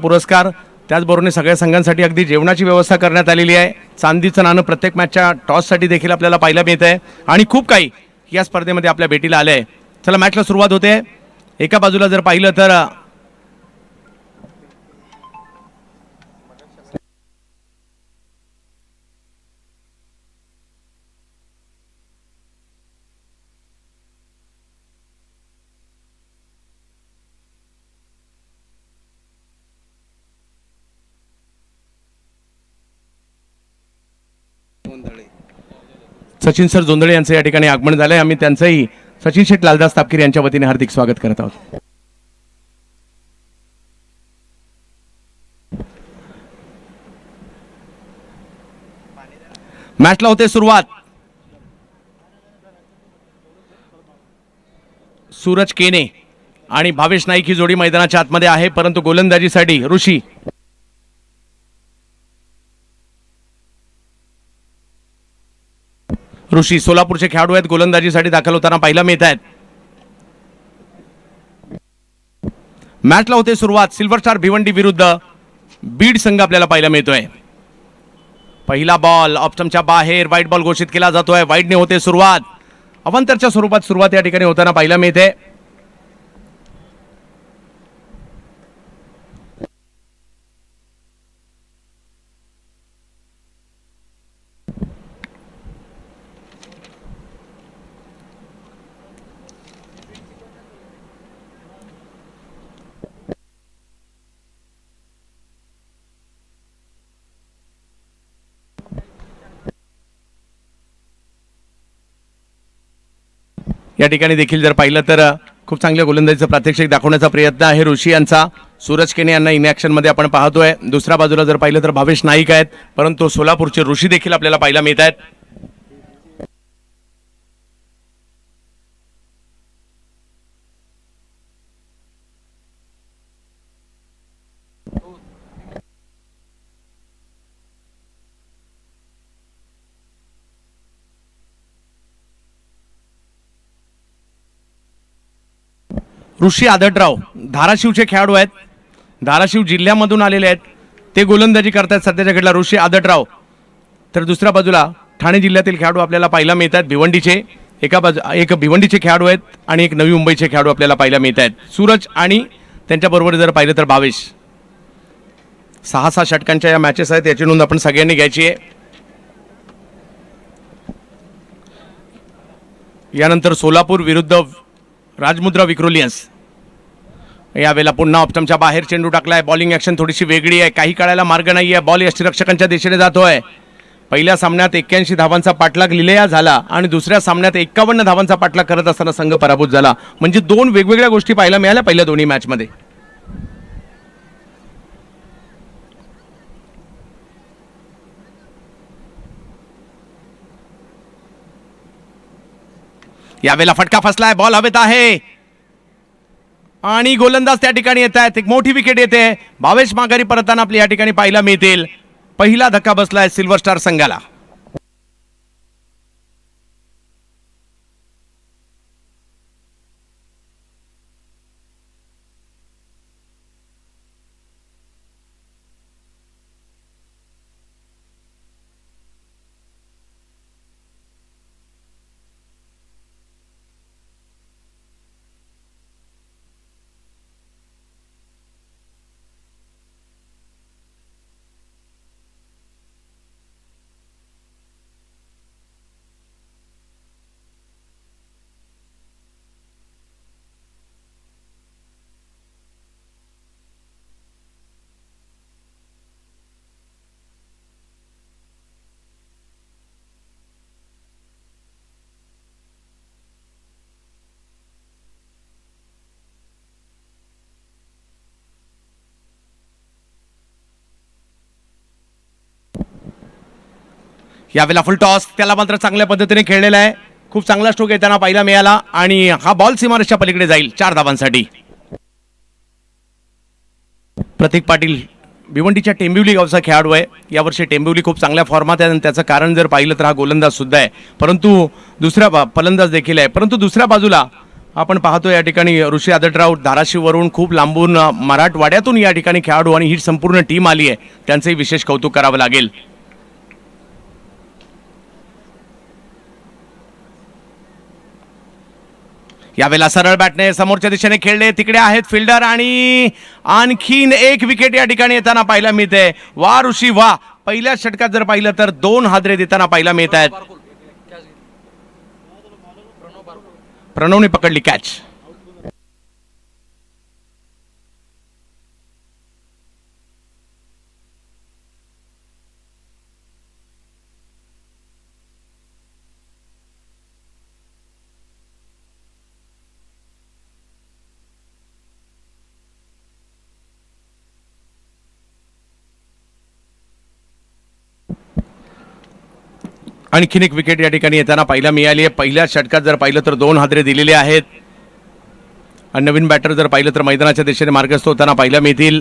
पुरस्कार, त्याचबरोबर सगळ्या संघांसाठी अगदी जेवणाची व्यवस्था करण्यात आलेली आहे। चांदीचं नाणं प्रत्येक मॅचच्या टॉससाठी देखील आपल्याला पाहायला मिळतं आहे आणि खूप काही या स्पर्धेमध्ये आपल्या भेटीला आलं आहे। चला मॅचला सुरुवात होते। एका बाजूला जर पाहिलं तर सचिन सर जोंधळे यांचं या ठिकाणी आगमन झालंय। आम्ही त्यांचंही सचिन शेठ लालदास तापकीर यांच्या वतीने हार्दिक स्वागत करत आहोत। मॅचला होते सुरुवात। सूरज केने आणि भावेश नाईक ही जोडी मैदानाच्या आतमध्ये आहे, परंतु गोलंदाजीसाठी ऋषी सोलापूरचे खेळाडू आहेत, गोलंदाजीसाठी दाखल होताना पाहायला मिळत आहेत। मॅचला होते सुरुवात। सिल्वर स्टार भिवंडी विरुद्ध बीड संघ आपल्याला पाहायला मिळतोय। पहिला बॉल ऑप्शनच्या बाहेर, वाईट बॉल घोषित केला जातोय। वाईटने होते सुरुवात। अवंतरच्या स्वरूपात सुरुवात या ठिकाणी होताना पाहायला मिळते। या ठिकाणी देखील जर पाहिलं तर खूप चांगल्या गोलंदाजीचं प्रात्यक्षिक दाखवण्याचा प्रयत्न आहे ऋषी यांचा। सूरज केने यांना इन ॲक्शन मध्ये आपण पाहतोय। दुसऱ्या बाजूला जर पाहिलं तर भावेश नाईक आहेत, परंतु सोलापूरचे ऋषी देखील आपल्याला पाहायला मिळत आहेत। ऋषी आदटराव धाराशिवचे खेळाडू आहेत, धाराशिव जिल्ह्यामधून आलेले आहेत, ते गोलंदाजी करतात सध्याच्या घडीला ऋषी आदटराव। तर दुसऱ्या बाजूला ठाणे जिल्ह्यातील खेळाडू आपल्याला पाहायला मिळतात भिवंडीचे। एक भिवंडीचे खेळाडू आहेत आणि एक नवी मुंबईचे खेळाडू आपल्याला पाहायला मिळत आहेत। सूरज आणि त्यांच्याबरोबर जर पाहिलं तर भावेश। 6-6 षटकांच्या या मॅचेस आहेत, याची नोंद आपण सगळ्यांनी घ्यायची आहे। यानंतर सोलापूर विरुद्ध राजमुद्रा विक्रोलियन्स। यावेळेला पुन्हा ऑप्शनच्या बाहेर चेंडू टाकलाय। बॉलिंग ॲक्शन थोडीशी वेगळी आहे, काही काढायला मार्ग नाही आहे। बॉल यष्टिरक्षकांच्या दिशेने जातोय। पहिल्या सामन्यात 81 धावांचा पाठलाग लिलेया झाला आणि दुसऱ्या सामन्यात 51 धावांचा पाठलाग करत असताना संघ पराभूत झाला। म्हणजे दोन वेगवेगळ्या गोष्टी पाहायला मिळाल्या पहिल्या दोन्ही मॅचमध्ये। यावेळेला फटका फसलाय, बॉल हवेत आहे आणि गोलंदाज त्या ठिकाणी येत आहेत। एक मोठी विकेट येते। भावेश माघारी परतताना आपल्या या ठिकाणी पाहायला मिळतील। पहिला धक्का बसलाय सिल्वर स्टार संघाला। यावेळेला फुल टॉस, त्याला मात्र चांगल्या पद्धतीने खेळलेला आहे। खूप चांगला स्ट्रोक येताना पाहायला मिळाला आणि हा बॉल सीमारेषेच्या पलीकडे जाईल 4 धावांसाठी। प्रतीक पाटील भिवंडीच्या टेंबिवली गावचा खेळाडू आहे। यावर्षी टेंबिवली खूप चांगल्या फॉर्मात आहे आणि त्याचं कारण जर पाहिलं तर हा गोलंदाज सुद्धा आहे, परंतु दुसरा फलंदाज देखील आहे। परंतु दुसऱ्या बाजूला आपण पाहतो या ठिकाणी ऋषी आदटराव धाराशिववरून खूप लांबून मराठवाड्यातून या ठिकाणी खेळाडू आणि ही संपूर्ण टीम आली आहे, त्यांचंही विशेष कौतुक करावं लागेल. यावेळेला सरळ बॅटने समोरच्या दिशेने खेळले, तिकडे आहेत फिल्डर आणि आणखीन एक विकेट या ठिकाणी येताना पाहायला मिळते. वा ऋषी वा, पहिल्या षटकात जर पाहिलं तर 2 हादरे देताना पाहायला मिळत आहेत. प्रणवने पकडली कॅच. आणखीन एक विकेट या ठिकाणी येताना पाहायला मिळाली आहे. पहिल्या षटकात जर पाहिलं तर 2 हादरे दिलेले आहेत. आणि नवीन बॅटर जर पाहिलं तर मैदानाच्या दिशेने मार्गस्थ होताना पाहायला मिळतील.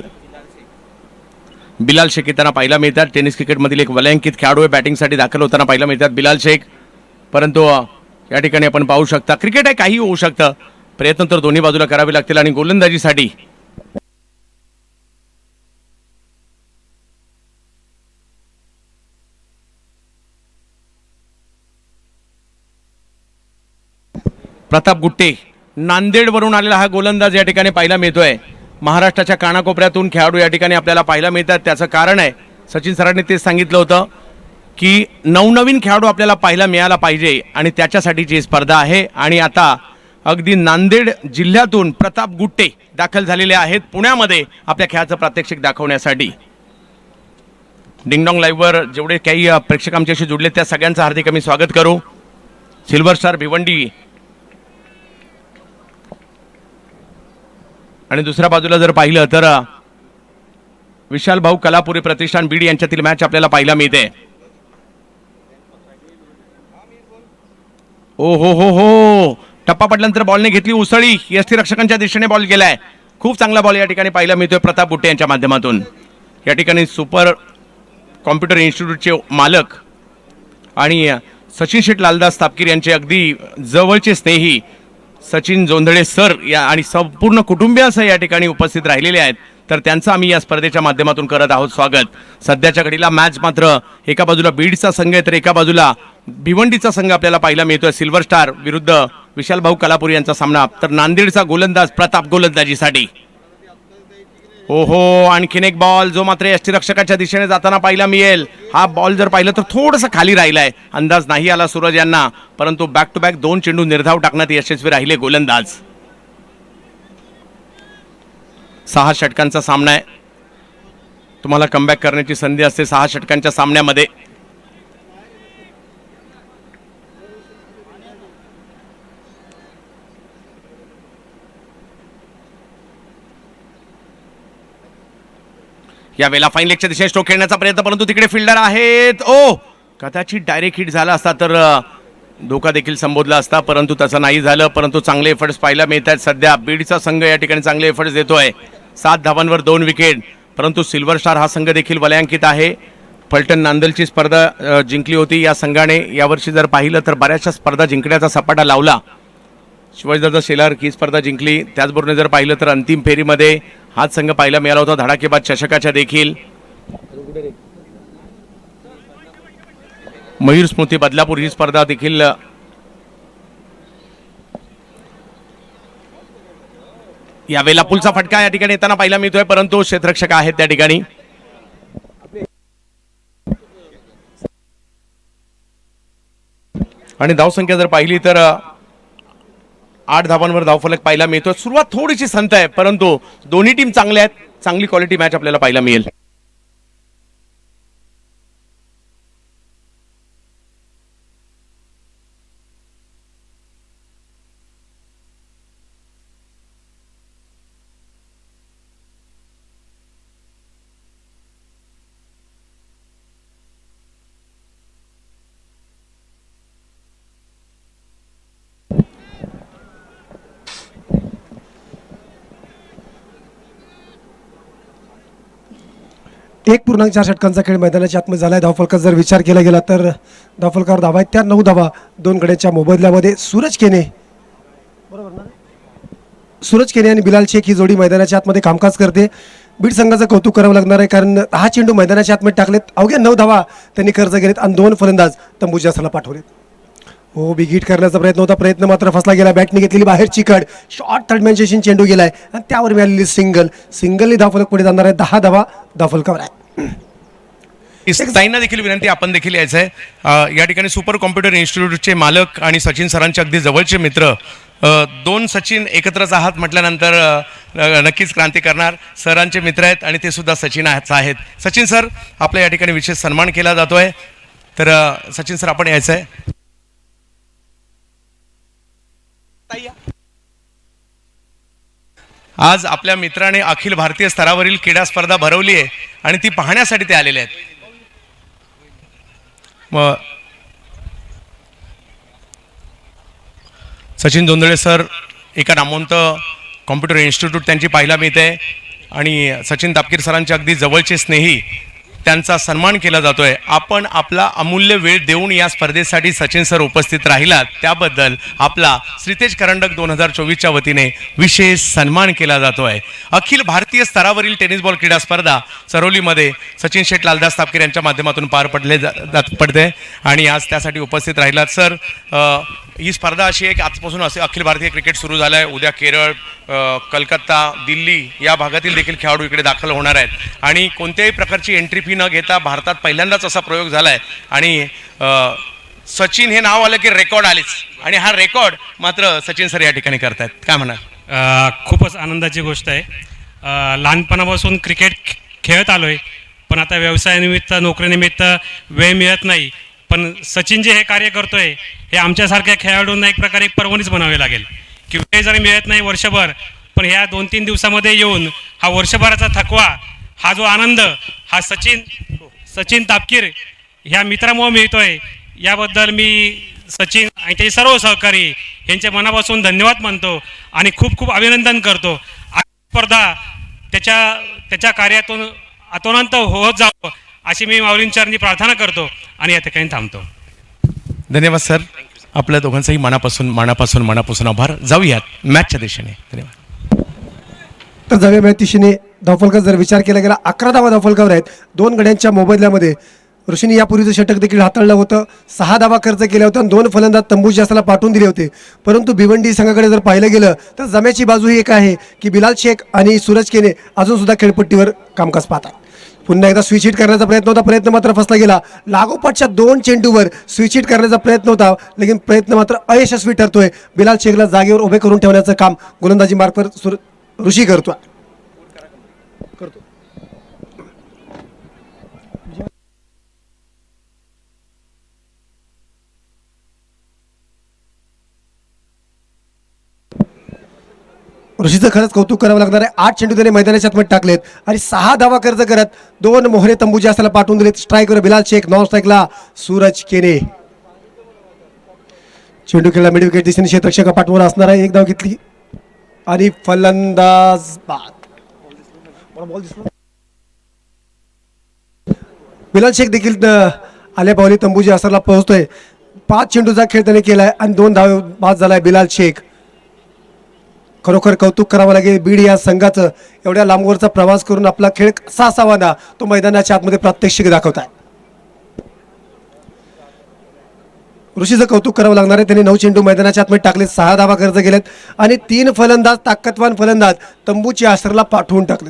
बिलाल शेख येताना पाहायला मिळतात. टेनिस क्रिकेटमधील एक वलयांकित खेळाडू आहे, बॅटिंगसाठी दाखल होताना पाहायला मिळतात बिलाल शेख. परंतु या ठिकाणी आपण पाहू शकता क्रिकेट आहे, काही होऊ शकतं. प्रयत्न तर दोन्ही बाजूला करावे लागतील. आणि गोलंदाजीसाठी प्रताप गुट्टे नांदेडवरून आलेला हा गोलंदाज या ठिकाणी पाहायला मिळतोय. महाराष्ट्राच्या कानाकोपऱ्यातून खेळाडू या ठिकाणी आपल्याला पाहायला मिळतात. त्याचं कारण आहे, सचिन सरांनी तेच सांगितलं होतं की नवनवीन खेळाडू आपल्याला पाहायला मिळाला पाहिजे आणि त्याच्यासाठीची स्पर्धा आहे. आणि आता अगदी नांदेड जिल्ह्यातून प्रताप गुट्टे दाखल झालेले आहेत पुण्यामध्ये आपल्या खेळाचं प्रात्यक्षिक दाखवण्यासाठी. डिंगडॉंग लाईव्हवर जेवढे काही प्रेक्षक आमच्याशी जुडले त्या सगळ्यांचं हार्दिक आम्ही स्वागत करू. सिल्वर स्टार भिवंडी आणि दुसऱ्या बाजूला जर पाहिलं तर विशाल भाऊ कलापुरी प्रतिष्ठान बीड यांच्यातील मॅच आपल्याला पाहायला मिळते. ओ हो हो हो, टप्पा पडल्यानंतर बॉलने घेतली उसळी, यष्टीरक्षकांच्या दिशेने बॉल गेलाय. खूप चांगला बॉल या ठिकाणी पाहायला मिळतोय प्रताप गुट्टे यांच्या माध्यमातून. या ठिकाणी सुपर कॉम्प्युटर इन्स्टिट्यूटचे मालक आणि सचिन शेठ लालदास तापकीर यांचे अगदी जवळचे स्नेही सचिन जोंधळे सर या आणि संपूर्ण कुटुंबियासह या ठिकाणी उपस्थित राहिलेले आहेत. तर त्यांचं आम्ही या स्पर्धेच्या माध्यमातून करत आहोत स्वागत. सध्याच्या घडीला मॅच मात्र एका बाजूला बीडचा संघ आहे तर एका बाजूला भिवंडीचा संघ आपल्याला पाहायला मिळतोय. सिल्वर स्टार विरुद्ध विशाल भाऊ कलापुरी यांचा सामना. तर नांदेडचा गोलंदाज प्रताप गोलंदाजीसाठी. हो हो, आणखीन एक बॉल जो मात्र यष्टीरक्षकाच्या दिशेने जाताना पाहायला मिळेल. हा बॉल जर पाहिलं तर थोडंसं खाली राहिलाय, अंदाज नाही आला सूरज यांना. परंतु बॅक टू बॅक 2 चेंडू निर्धाव टाकण्यात यशस्वी राहिले गोलंदाज. 6 षटकांचा सामना आहे. तुम्हाला कमबॅक करण्याची संधी असते 6 षटकांच्या सामन्यामध्ये. यावेळेला फाईन लेगच्या दिशेने स्ट्रोक खेळण्याचा प्रयत्न, परंतु तिकडे फिल्डर आहेत. ओ, कदाचित डायरेक्ट हिट झाला असता तर धोका देखील संबोधला असता, परंतु तसं नाही झालं. परंतु चांगले एफर्ट्स पाहायला मिळत आहेत. सध्या बीडचा संघ या ठिकाणी चांगले एफर्ट्स देतोय. 7 धावांवर 2 विकेट. परंतु सिल्वर स्टार हा संघ देखील वलयांकित आहे. फलटण नांदलची स्पर्धा जिंकली होती या संघाने. यावर्षी जर पाहिलं तर बऱ्याचशा स्पर्धा जिंकण्याचा सपाटा लावला. शिवाजीदादा शेलार ही स्पर्धा जिंकली. त्याचबरोबर जर पाहिलं तर अंतिम फेरीमध्ये हाच संघ पाहायला मिळाला होता धडाकेबाद चषकाच्या देखील. मयूर स्मृती बदलापूर ही स्पर्धा देखील यावेळेला पुलचा फटका या ठिकाणी येताना पाहायला मिळतोय, परंतु क्षेत्ररक्षक आहेत त्या ठिकाणी. आणि धावसंख्या जर पाहिली तर 8 धावांवर धावफलक पाहायला मिळतो. सुरुवात थोडीशी संत आहे, परंतु दोन्ही टीम चांगल्या आहेत. चांगली क्वालिटी मॅच आपल्याला पाहायला मिळेल. एक पूर्णांक 4 षटकांचा खेळ मैदानाच्या आतमध्ये झाला आहे. धावफलकाचा जर विचार केला गेला तर धावफलकावर धावा आहेत त्या 9 धावा 2 गड्यांच्या मोबदल्यामध्ये. सूरज केने बरोबर ना. सूरज केने आणि बिलाल शेख ही जोडी मैदानाच्या आतमध्ये कामकाज करते. बीड संघाचं कौतुक करावं लागणार आहे, कारण 10 चेंडू मैदानाच्या आतमध्ये टाकलेत, अवघ्या 9 धावा त्यांनी कर्ज केलेत आणि 2 फलंदाज तंबूच्या असला पाठवलेत. हो, बिग हिट करण्याचा प्रयत्न होता, प्रयत्न मात्र फसला गेला. बॅटने घेतलेली बाहेरची कड, शॉर्ट थर्ड मॅनचेशन चेंडू गेलाय आणि त्यावर मिळालेली सिंगलनी धावफलक पुढे जाणार आहे. 10 धावा धावफलकावर आहे. ताईंना देखील विनंती, आपण देखील यायचं आहे. या ठिकाणी सुपर कॉम्प्युटर इन्स्टिट्यूटचे मालक आणि सचिन सरांचे अगदी जवळचे मित्र, 2 सचिन एकत्रच आहात म्हटल्यानंतर नक्कीच क्रांती करणार. सरांचे मित्र आहेत आणि ते सुद्धा सचिन आहेत. सचिन सर, आपल्या या ठिकाणी विशेष सन्मान केला जातोय. तर सचिन सर, आपण यायचं आहे. आज आपल्या मित्राने अखिल भारतीय स्तरावरील क्रीडा स्पर्धा भरवली आहे आणि ती पाहण्यासाठी ते आलेले आहेत. मग सचिन जोंधळे सर, एका नामवंत कॉम्प्युटर इन्स्टिट्यूट त्यांची पाहायला मिळते आणि सचिन तापकीर सरांचे अगदी जवळचे स्नेही, त्यांचा सन्मान केला जातोय. आपण आपला अमूल्य वेळ देऊन या स्पर्धेसाठी सचिन सर उपस्थित राहिलात, त्याबद्दल आपला श्रीतेज करंडक 2024च्या वतीने विशेष सन्मान केला जातोय. अखिल भारतीय स्तरावरील टेनिस बॉल क्रीडा स्पर्धा सरोलीमध्ये सचिन शेठ लालदास तापकीर यांच्या माध्यमातून पार पडते आणि आज त्यासाठी उपस्थित राहिलात. सर, ही स्पर्धा अशी आहे की आजपासून असे अखिल भारतीय क्रिकेट सुरू झालं आहे. उद्या केरळ, कलकत्ता, दिल्ली या भागातील देखील खेळाडू इकडे दाखल होणार आहेत आणि कोणत्याही प्रकारची एंट्री फी न घेता भारतात पहिल्यांदाच असा प्रयोग झाला आहे. आणि सचिन हे नाव आलं की रेकॉर्ड आलेच, आणि हा रेकॉर्ड मात्र सचिन सर या ठिकाणी करतायत. काय म्हणा? खूपच आनंदाची गोष्ट आहे. लहानपणापासून क्रिकेट खेळत आलो आहे, पण आता व्यवसायानिमित्त, नोकरीनिमित्त वेळ मिळत नाही. पण सचिन जे हे कार्य करतोय, हे आमच्यासारख्या खेळाडूंना एक प्रकारे एक पर्वणीच म्हणावी लागेल की वेळ जरी मिळत नाही वर्षभर, पण ह्या 2-3 दिवसामध्ये येऊन हा वर्षभराचा थकवा, हा जो आनंद, हा सचिन तापकीर ह्या मित्रामुळे मिळतोय. याबद्दल मी सचिन आणि त्याचे सर्व सहकारी यांच्या मनापासून धन्यवाद मानतो आणि खूप खूप अभिनंदन करतो. स्पर्धा त्याच्या कार्यातून अतोनांत होत जावं अशी मी माऊलींचरणी प्रार्थना करतो आणि या ठिकाणी थांबतो. धन्यवाद सर, आपल्या दोघांचाही मनापासून आभार. जाऊयात मॅचच्या दिशेने. धन्यवाद. तर जाऊया मॅच दिशेने. धावफलका जर विचार केला गेला, 11 धावा धावफलकावर आहेत. 2 गड्यांच्या मोबदल्यामध्ये ऋषीने यापूर्वीचं षटक देखील हाताळलं होतं. 6 धावा खर्च केल्या होत्या आणि 2 फलंदाज तंबूच्या असला पाठवून दिले होते. परंतु भिवंडी संघाकडे जर पाहिलं गेलं तर जम्याची बाजू ही एक आहे की बिलाल शेख आणि सूरज केने अजून सुद्धा खेळपट्टीवर कामकाज पाहतात. पुन्हा एकदा स्विच हिट करण्याचा प्रयत्न होता, प्रयत्न मात्र फसला गेला. लागोपाठच्या 2 चेंडूवर स्विच हिट करण्याचा प्रयत्न होता, लेकिन प्रयत्न मात्र अयशस्वी ठरतोय. बिलाल शेखला जागेवर उभे करून ठेवण्याचं काम गोलंदाजी मार्फत ऋषी करतो. ऋषीचं खरंच कौतुक करावं लागणार आहे. 8 चेंडू त्याने मैदानाच्या आतमध्ये टाकलेत आणि 6 धावा कर्ज करत 2 मोहरे तंबूच्या असला पाठवून दिलेत. स्ट्राईकवर बिलाल शेख, नॉन स्ट्राईकला सूरज केने. चेंडू खेळला मिड विकेट दिशेने क्षेत्ररक्षक पाठवून असणार आहे. एक धाव घेतली आणि फलंदाज बाद. बिलाल शेख देखील आल्या पावली तंबूच्या असला पोहोचतोय. 5 चेंडूचा खेळ त्याने केलाय आणि 2 धाव बाद झालाय बिलाल शेख. खरोखर कौतुक करावं लागेल बीड या संघाचं. एवढ्या लांबवरचा प्रवास करून आपला खेळ कसा असावा ना, तो मैदानाच्या आतमध्ये प्रात्यक्षिक दाखवत आहे. ऋषीचं कौतुक करावं लागणार आहे. त्यांनी 9 चेंडू मैदानाच्या आतमध्ये टाकले, 6 धावा कर्ज केलेत आणि 3 फलंदाज, ताकदवान फलंदाज तंबूच्या आसरला पाठवून टाकले.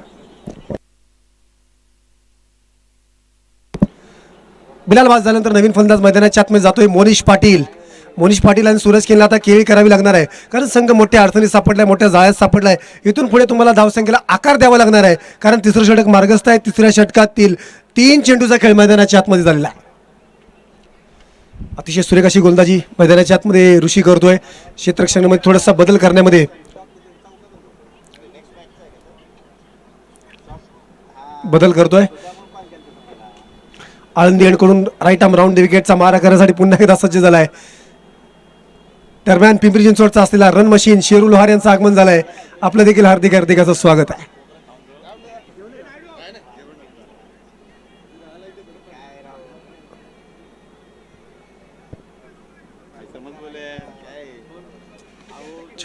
बिलाल बाद झाल्यानंतर नवीन फलंदाज मैदानाच्या आतमध्ये जातोय मोनिश पाटील आणि सूरज केनेला आता केळी करावी लागणार आहे, कारण संघ मोठ्या अडचणीत सापडलाय, मोठ्या जाळ्यात सापडलाय. इथून पुढे तुम्हाला धावसंख्येला आकार द्यावा लागणार आहे, कारण तिसरं षटक मार्गस्थ आहे. तिसऱ्या षटकातील 3 चेंडूचा खेळ मैदानाच्या आतमध्ये झालेला आहे. अतिशय सुरेख अशी गोलंदाजी मैदानाच्या आतमध्ये ऋषी करतोय. क्षेत्ररक्षणामध्ये थोडासा बदल करण्यामध्ये करतोय. आळंदी एंडकडून राईट आर्म राऊंड विकेटचा मारा करण्यासाठी पुन्हा एकदा सज्ज झालाय. दरम्यान पिंपरी चिंचवडचा असलेला रन मशीन शेरू लोहार यांचं आगमन झालंय. आपलं देखील हार्दिक हार्दिकाचं स्वागत आहे.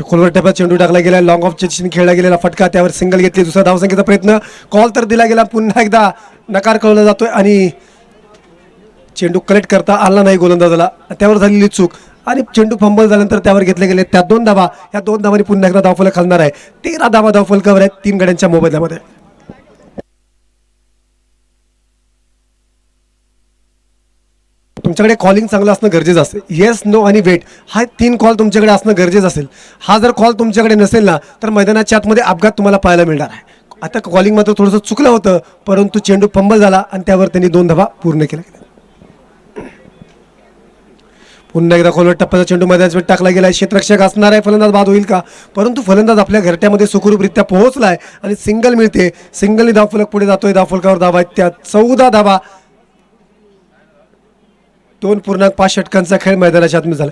खोलवर टप्प्यात चेंडू टाकला गेला, लॉंग ऑफ दिशेने खेळला गेलेला फटका, त्यावर सिंगल घेतली, दुसरा धावसंख्येचा प्रयत्न, कॉल तर दिला गेला, पुन्हा एकदा नकार कळवला जातोय आणि चेंडू कलेक्ट करता आला नाही गोलंदाजाला, त्यावर झालेली चूक आणि चेंडू फंबल झाल्यानंतर त्यावर घेतले गेले त्या 2 धावा. या 2 धावांनी पुन्हा एकदा धावफलक खालणार आहे. 13 धावा धावफलकावर आहेत 3 गड्यांच्या मोबदल्यामध्ये. तुमच्याकडे कॉलिंग चांगलं असणं गरजेचं असेल. येस, नो आणि वेट हा 3 कॉल तुमच्याकडे असणं गरजेचं असेल. हा जर कॉल तुमच्याकडे नसेल ना तर मैदानाच्या आतमध्ये अपघात तुम्हाला पाहायला मिळणार आहे. आता कॉलिंग मात्र थोडंसं चुकलं होतं, परंतु चेंडू फंबल झाला आणि त्यावर त्यांनी 2 धावा पूर्ण केल्या. पुन्हा एकदा खोलवर टप्प्याचा चेंडू मैदानात टाकला गेला. क्षेत्ररक्षक असणार आहे, फलंदाज बाद होईल का, परंतु फलंदाज आपल्या घरट्यामध्ये सुखरूपरित्या पोहोचलाय आणि सिंगल मिळते. सिंगलनी धावफलक पुढे जातोय. धावफलकावर धावा आहेत त्या 14 धावा. 2.5 षटकांचा खेळ मैदानाच्या आतमध्ये झाला.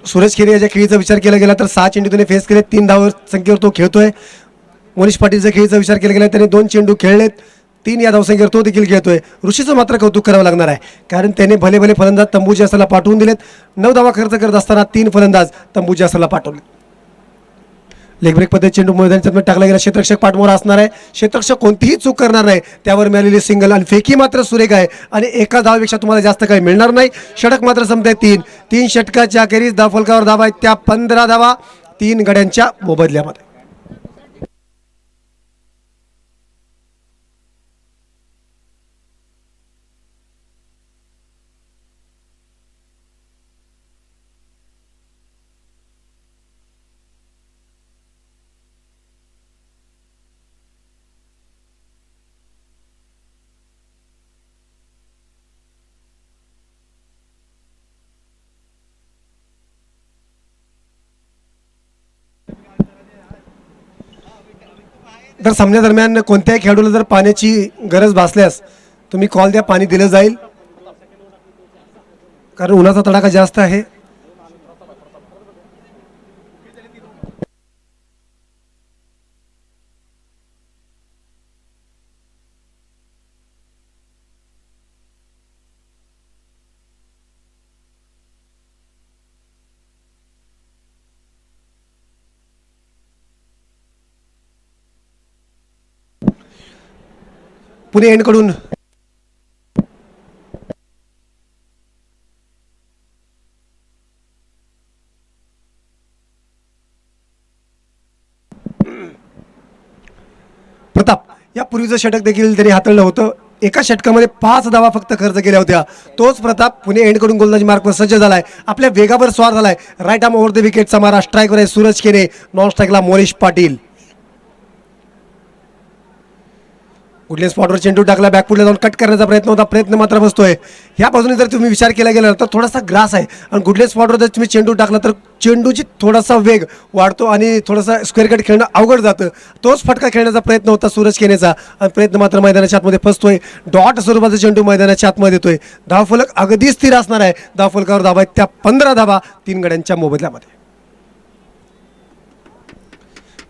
सूरज खेरे याच्या खेळीचा विचार केला गेला तर 6 चेंडू त्याने फेस केले, 3 धाव संख्येवर तो खेळतोय. मनीष पाटीलच्या खेळीचा विचार केला गेला त्याने 2 चेंडू खेळलेत, 3 या धावसंख्येवर तो देखील खेळतोय. ऋषीचं मात्र कौतुक करावं लागणार आहे, कारण त्याने भले भले फलंदाज तंबूजी असाला पाठवून दिलेत. 9 धावा खर्च करत असताना 3 फलंदाज तंबूजी असाला पाठवले. लेग ब्रेक पद्धत चेंडू मैदानात टाकला गेला. क्षेत्ररक्षक पाठमोरा असणार आहे. क्षेत्ररक्षक कोणतीही चूक करणार नाही. त्यावर मिळालेली सिंगल आणि फेकी मात्र सुरेख आहे आणि एका धावेपेक्षा तुम्हाला जास्त काही मिळणार नाही. षटक मात्र संपते 3 षटकाच्या अखेरीस धावफलकावर धावा आहेत त्या 15 धावा 3 गड्यांच्या मोबदल्यामध्ये. तर सामन्यादरम्यान कोणत्याही खेळाडूला जर पाण्याची गरज भासल्यास तुम्ही कॉल द्या, पाणी दिलं जाईल, कारण उन्हाचा तडाखा जास्त आहे. पुणे एंडकडून प्रताप यापूर्वीचं षटक देखील त्यांनी हाताळलं होतं. एका षटकामध्ये 5 धावा फक्त खर्च केल्या होत्या. तोच प्रताप पुणे एंडकडून गोलंदाजी मार्कवर सज्ज झालाय. आपल्या वेगावर स्वार झालाय. राईट आर्म ओव्हर द विकेटचा मारा. स्ट्राईकवर आहे सूरज खेरे, नॉन स्ट्राईकला मनीष पाटील. कुठल्या स्पॉटवर चेंडू टाकला, बॅकफुटला जाऊन कट करण्याचा प्रयत्न मात्र बसतोय. ह्या बाजूने जर तुम्ही विचार केला गेला तर थोडासा ग्रास आहे आणि कुठल्या स्पॉटवर जर तुम्ही चेंडू टाकला तर चेंडूची थोडासा वेग वाढतो आणि थोडासा स्क्वेअर कट खेळणं अवघड जातं. तोच फटका खेळण्याचा प्रयत्न होता सूरज खेरेचा आणि प्रयत्न मात्र मैदानाच्या आतमध्ये फसतोय. डॉट स्वरूपाचा चेंडू मैदानाच्या आतमध्ये येतोय. धावफलक अगदी स्थिर असणार आहे. धावफलकावर धावा आहेत त्या 15 धावा 3 गड्यांच्या मोबदल्यामध्ये.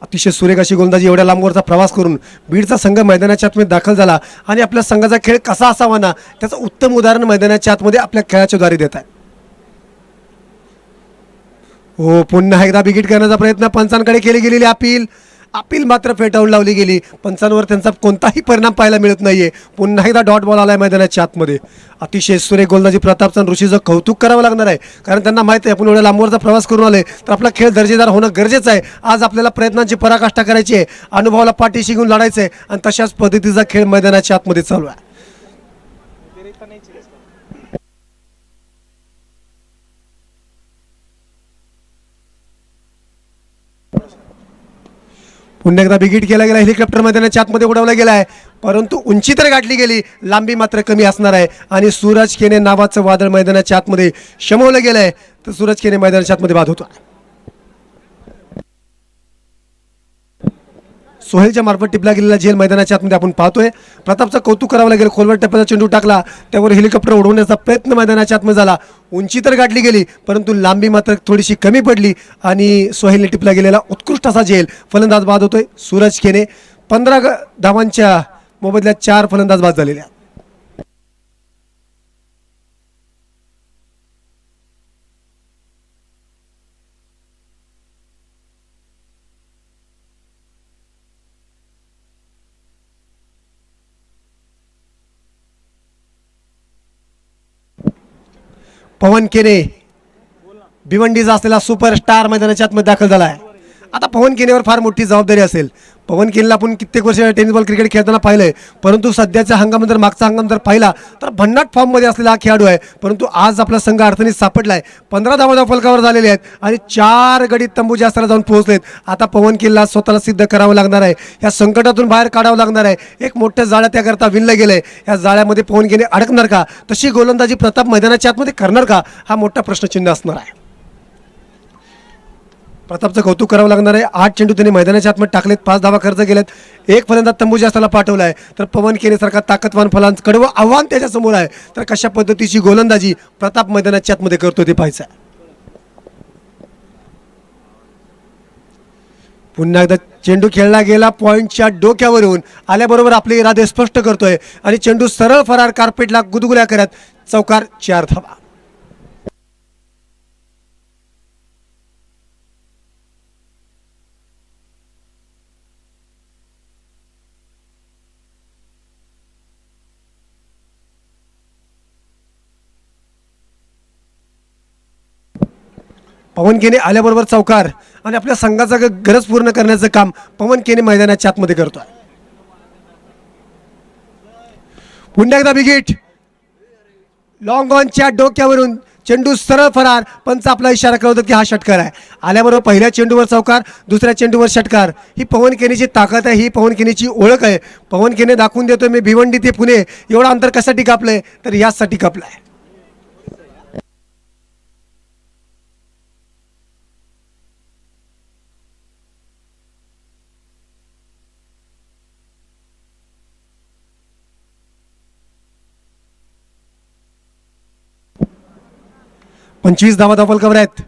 अतिशय सुरेख अशी गोलंदाजी एवढ्या लांबवरचा प्रवास करून बीडचा संघ मैदानाच्या आतमध्ये दाखल झाला आणि आपल्या संघाचा खेळ कसा असावा ना त्याचं उत्तम उदाहरण मैदानाच्या आतमध्ये आपल्या खेळाच्या द्वारे देत आहे. हो, पुन्हा एकदा बिगिट करण्याचा प्रयत्न पंचांकडे केली गेलेली अपील मात्र फेटाळून लावली गेली. पंचांवर त्यांचा कोणताही परिणाम पाहायला मिळत नाहीये. पुन्हा एकदा डॉट बॉल आलाय मैदानाच्या आतमध्ये. अतिशय सुरेख गोलंदाजी प्रतापचा ऋषीचं कौतुक करावं लागणार आहे, कारण त्यांना माहिती आहे आपण एवढ्या लांबवरचा प्रवास करून आले तर आपला खेळ दर्जेदार होणं गरजेचं आहे. आज आपल्याला प्रयत्नांची पराकाष्ठा करायची आहे, अनुभवाला पाठीशी घेऊन लढायचं आहे आणि तशाच पद्धतीचा खेळ मैदानाच्या आतमध्ये चालू आहे. पुन्हा एकदा बिगिट केला गेला. हेलिकॉप्टर मैदानाच्या आतमध्ये उडवला गेला आहे, परंतु उंची तर गाठली गेली, लांबी मात्र कमी असणार आहे आणि सूरज खेने नावाचं वादळ मैदानाच्या आतमध्ये शमवलं गेलं आहे. तर सूरज खेने मैदानाच्या आतमध्ये बाद होतो. सोहेलच्या मार्फत टिपला गेलेला झेल मैदानाच्या आतमध्ये आपण पाहतोय. प्रतापचं कौतुक करावं लागेल, खोलवर टप्प्याचा चेंडू टाकला, त्यावर हेलिकॉप्टर उडवण्याचा प्रयत्न मैदानाच्या आतमध्ये झाला. उंची तर गाठली गेली परंतु लांबी मात्र थोडीशी कमी पडली आणि सोहेलने टिपला गेलेला उत्कृष्ट असा झेल. फलंदाज बाद होतोय सूरज केने. 15 धावांच्या मोबदल्यात 4 फलंदाज बाद झालेले आहेत. पवन केने भिवंडीचा असलेला सुपरस्टार मैदानाच्या आतमध्ये दाखल झाला आहे. आता पवन केनेवर फार मोठी जबाबदारी असेल. पवन केनेला आपण कित्येक वर्ष टेनिस बॉल क्रिकेट खेळताना पाहिलंय, परंतु सध्याचा हंगाम जर मागचा हंगाम जर पाहिला तर भन्नाट फॉर्ममध्ये असलेला हा खेळाडू आहे. परंतु आज आपला संघ अडचणीत सापडलाय. 15 धावा फलकावर झालेले आहेत आणि 4 गडी तंबू जास्ताला जाऊन पोहोचलेत. आता पवन केनेला स्वतःला सिद्ध करावं लागणार आहे, या संकटातून बाहेर काढावं लागणार आहे. एक मोठ्या जाळ्या त्याकरता विणलं गेलंय. या जाळ्यामध्ये पवन केने अडकणार का, तशी गोलंदाजी प्रताप मैदानाच्या आतमध्ये करणार का, हा मोठा प्रश्नचिन्ह असणार आहे. प्रतापचं कौतुक करावं लागणार आहे. 8 चेंडू त्यांनी मैदानाच्या आतमध्ये टाकलेत, 5 धावा खर्च केलेत, 1 फलंदाज तंबू जास्ताला पाठवला आहे. तर पवन केनेसारखा ताकदवान फलंदाज कडवं आव्हान त्याच्यासमोर आहे. तर कशा पद्धतीची गोलंदाजी प्रताप मैदानाच्या आतमध्ये करतो ते पाहायचं आहे. पुन्हा एकदा चेंडू खेळला गेला पॉईंटच्या डोक्यावरून आल्याबरोबर आपले इरादे स्पष्ट करतोय आणि चेंडू सरळ फरार कार्पेटला गुदगुल्या करत चौकार. 4 धावा. पवन केने आल्याबरोबर चौकार आणि आपल्या संघाचा गरज पूर्ण करण्याचं काम पवन केने मैदानाच्या आतमध्ये करतोय. पुन्हा एकदा बिगिट लॉंग ऑनच्या डोक्यावरून चेंडू सरळ फरार. पंच आपला इशारा करतात की हा षटकार आहे. आल्याबरोबर पहिल्या चेंडूवर चौकार, दुसऱ्या चेंडूवर षटकार. ही पवन केनेची ताकद आहे, ही पवन केनेची ओळख आहे. पवन केने दाखवून देतोय मी भिवंडी ते पुणे एवढं अंतर कशासाठी कापलंय, तर यासाठी कापलंय. पंचवीस धावा फलकावर आहेत.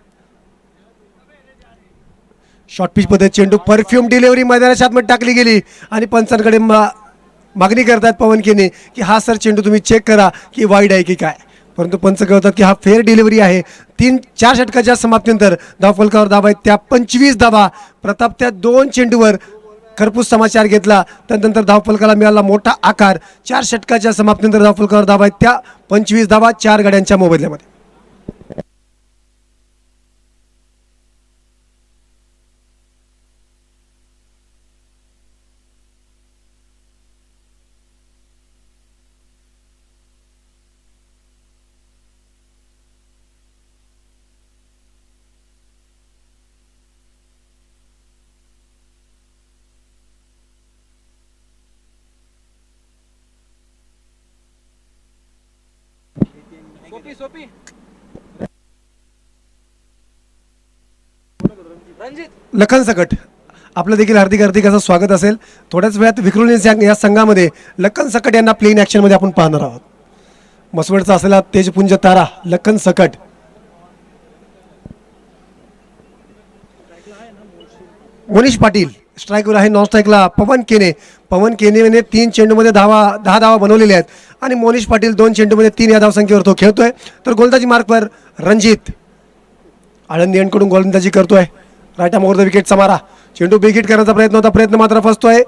शॉर्ट पिच पद्धत चेंडू परफ्यूम डिलिव्हरी मैदानाच्या आतमध्ये टाकली गेली आणि पंचांकडे मागणी करतात पवन केने की हा सर चेंडू तुम्ही चेक करा की वाईड आहे की काय. परंतु पंच कळतात की हा फेअर डिलिव्हरी आहे. 3-4 षटकाच्या समाप्तीनंतर धावफलकावर धावा आहेत त्या 25 धावा. प्रताप त्या 2 चेंडूवर खरपूस समाचार घेतला, त्यानंतर धावफलकाला मिळाला मोठा आकार. 4 षटकाच्या समाप्तीनंतर धावफलकावर धावा आहेत त्या 25 धावा 4 गड्यांच्या मोबदल्यामध्ये. लखन सकट आपलं देखील हार्दिक हार्दिक असं स्वागत असेल. थोड्याच वेळात विक्रोली या संघामध्ये लखन सकट यांना प्लेइंग ॲक्शनमध्ये आपण पाहणार आहोत. मसवडचा असलेला तेजपुंज तारा लखन सकट. मोनिश पाटील स्ट्राईकवर आहे. नॉन स्ट्राईकला पवन केने. पवन केनेने 3 चेंडूमध्ये 10 धावा बनवलेल्या आहेत आणि मोनिश पाटील 2 चेंडूमध्ये 3 या धावसंख्येवर तो खेळतोय. तर गोलंदाजी मार्कवर रणजित आळंदी यांकडून गोलंदाजी करतोय. राईट आर्म ओव्हर द विकेटचा मारा. चेंडू बिगिट करण्याचा प्रयत्न होता, प्रयत्न मात्र फसतोय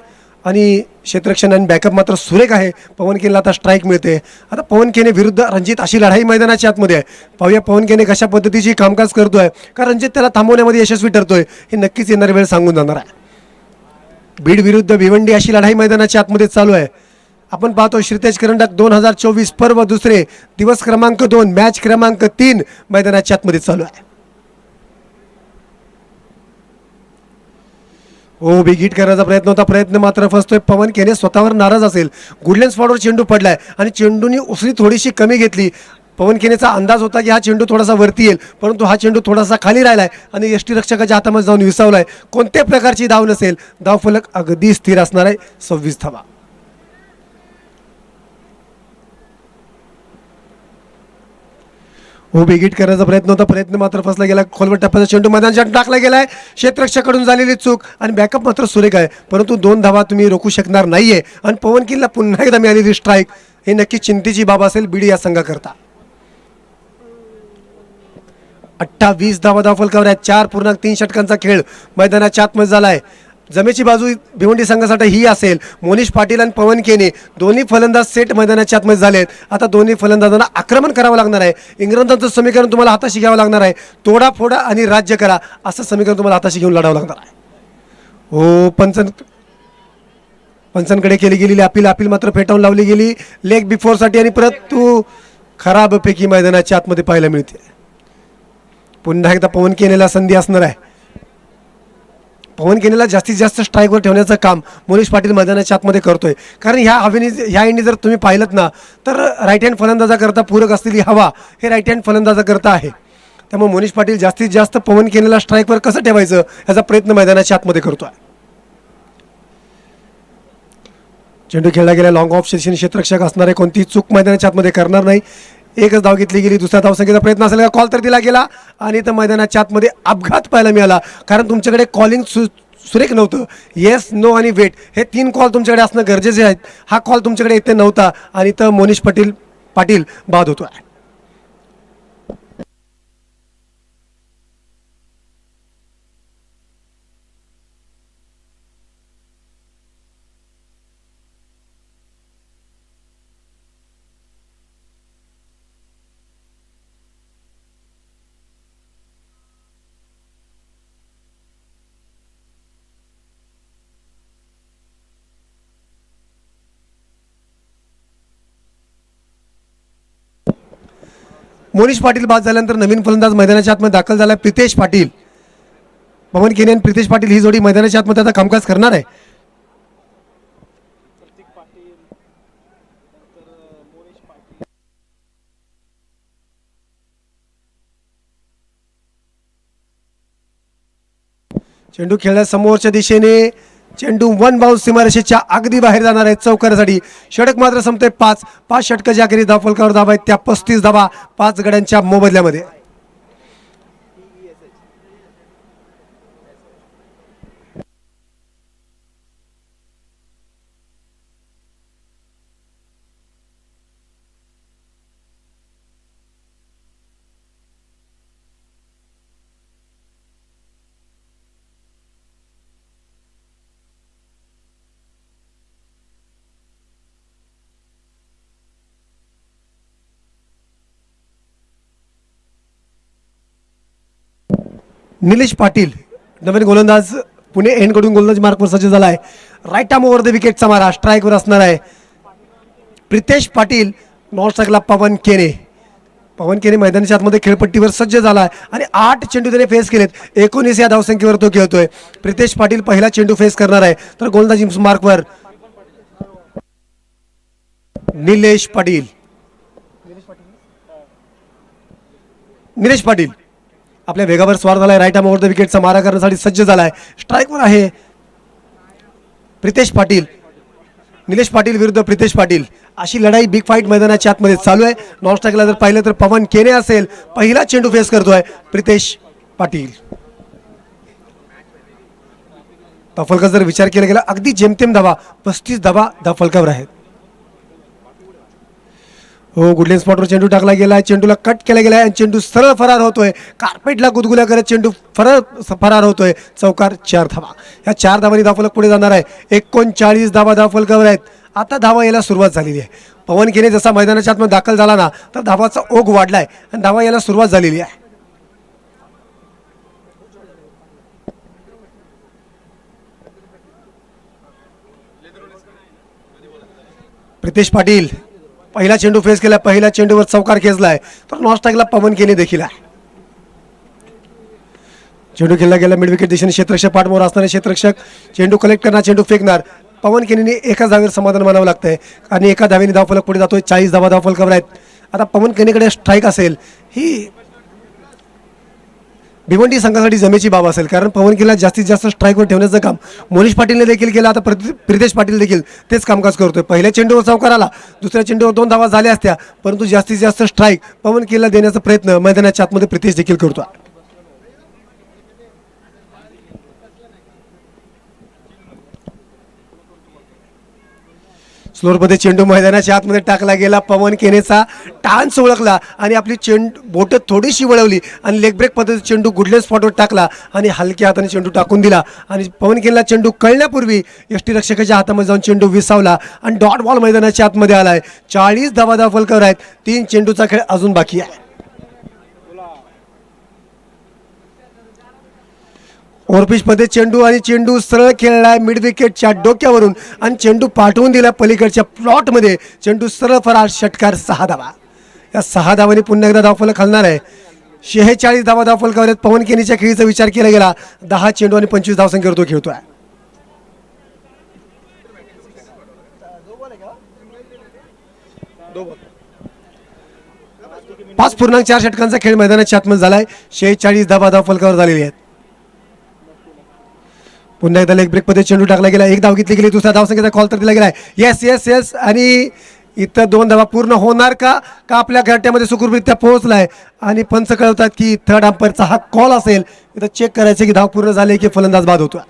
आणि क्षेत्ररक्षण आणि बॅकअप मात्र सुरेख आहे. पवन केनेला आता स्ट्राईक मिळते. आता पवन केने विरुद्ध रणजित अशी लढाई मैदानाच्या आतमध्ये आहे. पाहूया पवन केने कशा पद्धतीची कामकाज करतोय, का रणजित त्याला थांबवण्यामध्ये यशस्वी ठरतोय हे नक्कीच येणारी वेळ सांगून जाणार आहे. बीड विरुद्ध भिवंडी अशी लढाई मैदानाच्या आतमध्ये चालू आहे. आपण पाहतो श्रीतेज करंडक 2024 पर्व दुसरे दिवस क्रमांक 2 मॅच क्रमांक 3 मैदानाच्या आतमध्ये चालू आहे. हो बिगिट करण्याचा प्रयत्न होता, प्रयत्न मात्र फसतोय. पवन केने स्वतःवर नाराज असेल. गुडलँड स्पॉटवर चेंडू पडलाय आणि चेंडूनी उसळी थोडीशी कमी घेतली. पवन केनेचा अंदाज होता की हा चेंडू थोडासा वरती येईल, परंतु हा चेंडू थोडासा खाली राहिलाय आणि यष्टीरक्षकाच्या हातामध्ये जाऊन विसावलाय. कोणत्याही प्रकारची धाव नसेल, धावफलक अगदी स्थिर असणार आहे. 26 धावा. उभी गिट करण्याचा प्रयत्न होता, प्रयत्न मात्र फसला गेला. खोलवर टप्प्याचा चेंडू मैदानात टाकला गेलाय. क्षेत्ररक्षकाकडून झालेली चूक आणि बॅकअप मात्र सुरेख आहे, परंतु 2 धावा तुम्ही रोखू शकणार नाहीये. आणि पवन किनला पुन्हा एकदा मिळालेली स्ट्राईक हे नक्की चिंतेची बाब असेल बीडी या संघाकरता. 28 धावा धावफलकावर आहेत. 4.3 षटकांचा खेळ मैदानाच्या आतमध्ये झालाय. जमेची बाजू भिवंडी संघासाठी ही असेल. मोनिश पाटील आणि पवन केने दोन्ही फलंदाज सेट मैदानाच्या आतमध्ये झालेत. आता दोन्ही फलंदाजांना आक्रमण करावं लागणार आहे. इंग्रजांचं समीकरण तुम्हाला हाताशी घ्यावं लागणार आहे. तोडा फोडा आणि राज्य करा असं समीकरण तुम्हाला हाताशी घेऊन लढावं लागणार आहे. हो, पंचांकडे केली गेलेली अपील मात्र फेटाळून लावली गेली लेग बिफोरसाठी आणि परत तू खराबपैकी मैदानाच्या आतमध्ये पाहायला मिळते. पुन्हा एकदा पवन केनेला संधी असणार आहे. पवन केनेला जास्तीत जास्त स्ट्राईकवर ठेवण्याचं काम मोनिश पाटील मैदानाच्या आतमध्ये करतोय. कारण ह्या इंडी जर तुम्ही पाहिलं ना तर राईट हँड फलंदाजाकरता पूरक असलेली हवा हे राईट हँड फलंदाजाकरता आहे. त्यामुळे मोनिश पाटील जास्तीत जास्त पवन केनेला स्ट्राईकवर कसं ठेवायचं याचा प्रयत्न मैदानाच्या आतमध्ये करतोय. चेंडू खेळला गेला. लॉंग ऑफ सेशन क्षेत्ररक्षक असणार आहे. कोणतीही चूक मैदानाच्या आतमध्ये करणार नाही. एकच धाव घेतली गेली. दुसऱ्या धावसंख्येचा प्रयत्न असेल, कॉल तर दिला गेला आणि तर मैदानाच्या आतमध्ये अपघात पाहायला मिळाला. कारण तुमच्याकडे कॉलिंग सुरेख नव्हतं. येस, नो आणि वेट हे 3 कॉल तुमच्याकडे असणं गरजेचे आहेत. हा कॉल तुमच्याकडे येथे नव्हता आणि तर मोनिश पाटील बाद होतो आहे. मोनिश पाटील बाद झाल्यानंतर नवीन फलंदाज मैदानाच्या आतमध्ये दाखल झाला प्रितेश पाटील. पवन केने आणि प्रितेश पाटील ही जोडी मैदानाच्या आतमध्ये आता कामकाज करणार आहे. चेंडू खेळल्या समोरच्या दिशेने. चेंडू 1 बाउन्स सीमारेषेच्या अगदी बाहेर जाणार आहे चौकारासाठी. षटक मात्र संपते 5 षटकाच्या अखेरीस धावफलकावर धावा आहेत त्या 35 धावा 5 गड्यांच्या मोबदल्यामध्ये. निलेश पाटील नवीन गोलंदाज पुणे एंडकडून गोलंदाज मार्कवर सज्ज झाला आहे. राईट आर्म ओव्हर द विकेटचा मारा स्ट्राईकवर असणार आहे. प्रितेश पाटील नॉन स्ट्राईकला पवन केने मैदानाच्या आतमध्ये खेळपट्टीवर सज्ज झाला आहे आणि 8 चेंडू त्याने फेस केलेत. 19 या धावसंख्येवर तो खेळतोय. प्रितेश पाटील पहिला चेंडू फेस करणार आहे तर गोलंदाजी मार्कवर निलेश पाटील आपल्या वेगावर स्वार झालाय. राईट आर्म ओव्हर द विकेटचा मारा करण्यासाठी सज्ज झालाय. स्ट्राईकवर आहे प्रितेश पाटील. निलेश पाटील विरुद्ध प्रितेश पाटील अशी लढाई बिग फाईट मैदानाच्या आतमध्ये चालू आहे. नॉन स्ट्राईकला जर पाहिलं तर पवन केने असेल. पहिला चेंडू फेस करतोय प्रितेश पाटील. धावफलकाचा जर विचार केला गेला अगदी जेमतेम धावा 35 धावा धावफलकावर आहेत. हो, गुडलेन स्पॉटवर चेंडू टाकला गेला. चेंडूला कट केला गेला आणि चेंडू सरळ फरार होतोय. कार्पेटला गुदगुल्या करत चेंडू फरार होतोय. चौकार 4 धावा. या 4 धावांनी धावफलक पुढे जाणार आहे. 39 धावा धावफलकावर आहेत. आता धावा यायला सुरुवात झालेली आहे. पवन केने जसा मैदानाच्या आतमध्ये दाखल झाला ना तर धावाचा ओघ वाढलाय आणि धावा यायला सुरुवात झालेली आहे. प्रितेश पाटील पहिला चेंडू फेस केला. पहिल्या चेंडूवर चौकार खेचलाय तर नॉन स्ट्राईकला पवन केने देखील आहे. चेंडू खेळला गेला मिड विकेट दिशेने. क्षेत्ररक्षक पाठमोर असणारे क्षेत्ररक्षक चेंडू कलेक्ट करणार, चेंडू फेकणार. पवन केनेने एका धावेवर समाधान मानावं लागतंय आणि एका धावेने धावफलक पुढे जातोय. 40 धावा धावफलकावर आहेत आता पवन केनेकडे स्ट्राईक असेल ही भिवंडी संघासाठी जमेची बाब असेल, कारण पवन केला जास्तीत जास्त स्ट्राईकवर ठेवण्याचं काम मोनिश पाटीलने देखील केलं. आता प्रितेश पाटील देखील तेच कामकाज करतोय. पहिल्या चेंडूवर चौकार आला, दुसऱ्या चेंडूवर 2 धावा झाल्या असत्या, परंतु जास्तीत जास्त स्ट्राईक पवन केला देण्याचा प्रयत्न मैदानाच्या आतमध्ये प्रितेश देखील करतो. स्लोरमध्ये चेंडू मैदानाच्या आतमध्ये टाकला गेला. पवन केनेचा टान्स ओळखला आणि आपली बोटं थोडीशी वळवली आणि लेग ब्रेक पद्धतीत चेंडू गुडले स्पॉटवर टाकला आणि हलक्या हाताने चेंडू टाकून दिला. आणि पवन केनेला चेंडू कळण्यापूर्वी यष्टीरक्षकाच्या हातामध्ये जाऊन चेंडू विसावला आणि डॉट बॉल मैदानाच्या आतमध्ये आलाय. 40 धावा फलकावर आहेत. 3 चेंडूचा खेळ अजून बाकी आहे. ओव्हरपिचमध्ये चेंडू आणि चेंडू सरळ खेळलाय मिड विकेटच्या डोक्यावरून आणि चेंडू पाठवून दिला पलीकडच्या प्लॉटमध्ये. चेंडू सरळ फरार, षटकार, 6 धावा. या 6 धावांनी पुन्हा एकदा धावफलक हलणार आहे. 46 धावा धावफलकावर आहेत. पवन केनीच्या खेळीचा विचार केला गेला 10 चेंडू आणि 25 धावसंख्येवर तो खेळतोय. पाच 5.4 षटकांचा खेळ मैदानाच्या आतमध्ये झालाय. 46 धावा धावफलकावर झालेली आहेत. पुन्हा एकदा लेग ब्रेक मध्ये चेंडू टाकला गेला. 1 धाव घेतली गेली. दुसऱ्या धावसंख्येचा कॉल तर दिला गेलाय. Yes yes yes. आणि इथं 2 धावा पूर्ण होणार का आपल्या घरट्यामध्ये सुखरूपरित्या पोहोचलाय. आणि पंच कळवतात की थर्ड अंपायरचा हा कॉल असेल. इथं चेक करायचं की धाव पूर्ण झाली की फलंदाज बाद होतो.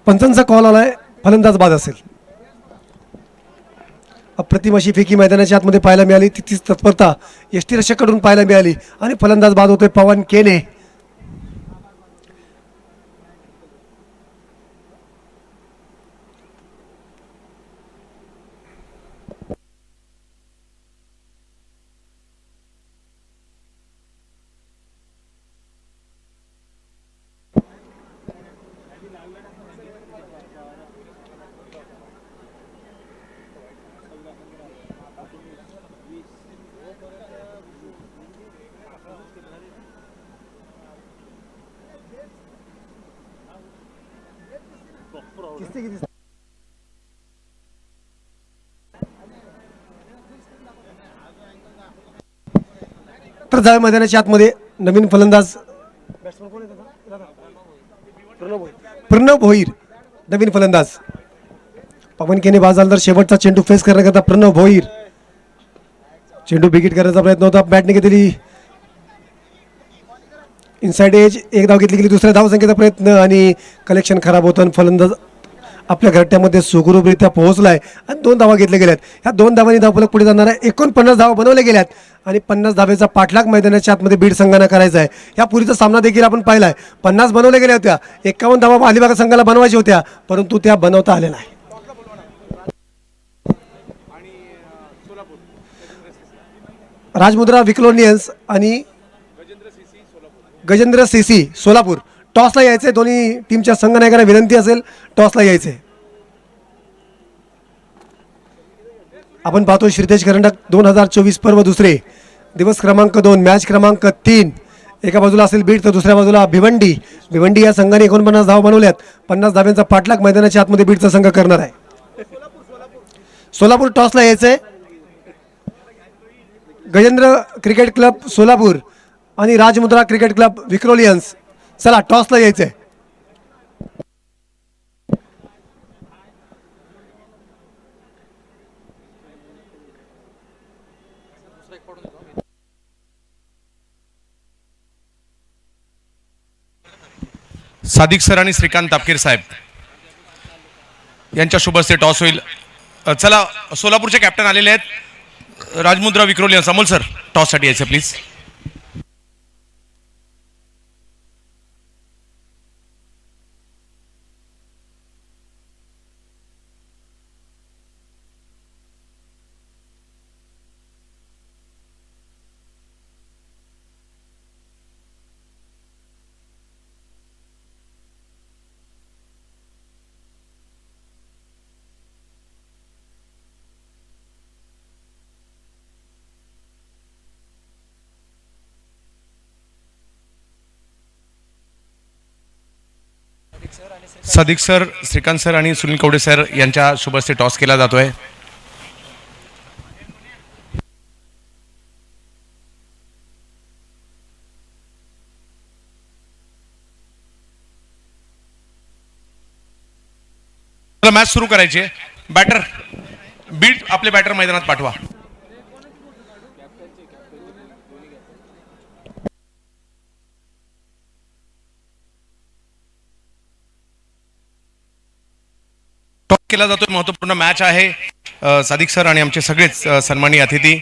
पंचांचा कॉल आलाय. फलंदाज बाद असेल. अप्रतिम अशी फेकी मैदानाच्या आतमध्ये पाहायला मिळाली. तिथीच तत्परता यष्टीरक्षकाकडून पाहायला मिळाली आणि फलंदाज बाद होतोय पवन केने. तर जावे मैदानाच्या आतमध्ये नवीन फलंदाज प्रणव भोईर, नवीन फलंदाज. पवन केने बाद झाला तर शेवटचा चेंडू फेस करण्याकरता प्रणव भोईर. चेंडू बिगिट करण्याचा प्रयत्न होता, बॅटने घेतलेली इनसाइड एज, एक धाव घेतली गेली, दुसऱ्या धावसंख्येचा प्रयत्न आणि कलेक्शन खराब होतं आणि फलंदाज आपल्या घरट्यामध्ये सुखरूपरित्या पोहोचलाय आणि 2 धावा घेतल्या गेल्यात. ह्या 2 धावांनी धावफलक पुढे जाणार आहे. 49 धावा बनवल्या गेल्यात आणि 50 धावेचा पाठलाग मैदानाच्या आतमध्ये बीड संघानं करायचा आहे. या पूर्वीचा सामना देखील आपण पाहिलाय. 50 बनवल्या गेल्या होत्या, 51 धावा अलिबाग संघाला बनवायच्या होत्या, परंतु त्या बनवता आल्या नाही. राजमुद्रा विक्रोलियन्स आणि गजेंद्र सीसी सोलापूर टॉसला यायचंय. दोन्ही टीमच्या संघनायकांना विनंती असेल टॉसला यायचंय. आपण पाहतो श्रीतेज करंडक 2024 पर्व दुसरे, दिवस क्रमांक 2, मॅच क्रमांक 3. एका बाजूला असेल बीड तर दुसऱ्या बाजूला भिवंडी. भिवंडी या संघाने 49 धावा बनवल्यात. 50 धाव्यांचा पाठलाग मैदानाच्या आतमध्ये बीडचा संघ करणार आहे. सोलापूर टॉसला यायचंय. गजेंद्र क्रिकेट क्लब सोलापूर आणि राजमुद्रा क्रिकेट क्लब विक्रोलियन्स, चला टॉसला यायचंय. सादिक सर आणि श्रीकांत तापकीर साहेब यांच्या शुभ हस्ते टॉस होईल. चला सोलापूरचे कॅप्टन आलेले आहेत, राजमुद्रा विक्रोलियन्स. अमोल सर टॉससाठी यायचं please. Sadiq sir, Shrikant sir आणि सुनील कवडे सर यांच्या शुभ हस्ते टॉस केला जातोय. मॅच सुरू करायची आहे. बॅटर बीड आपले बॅटर मैदानात पाठवा. टॉप केला जातो. महत्वपूर्ण मॅच आहे. सादिक सर आणि आमचे सगळेच सन्माननीय अतिथी.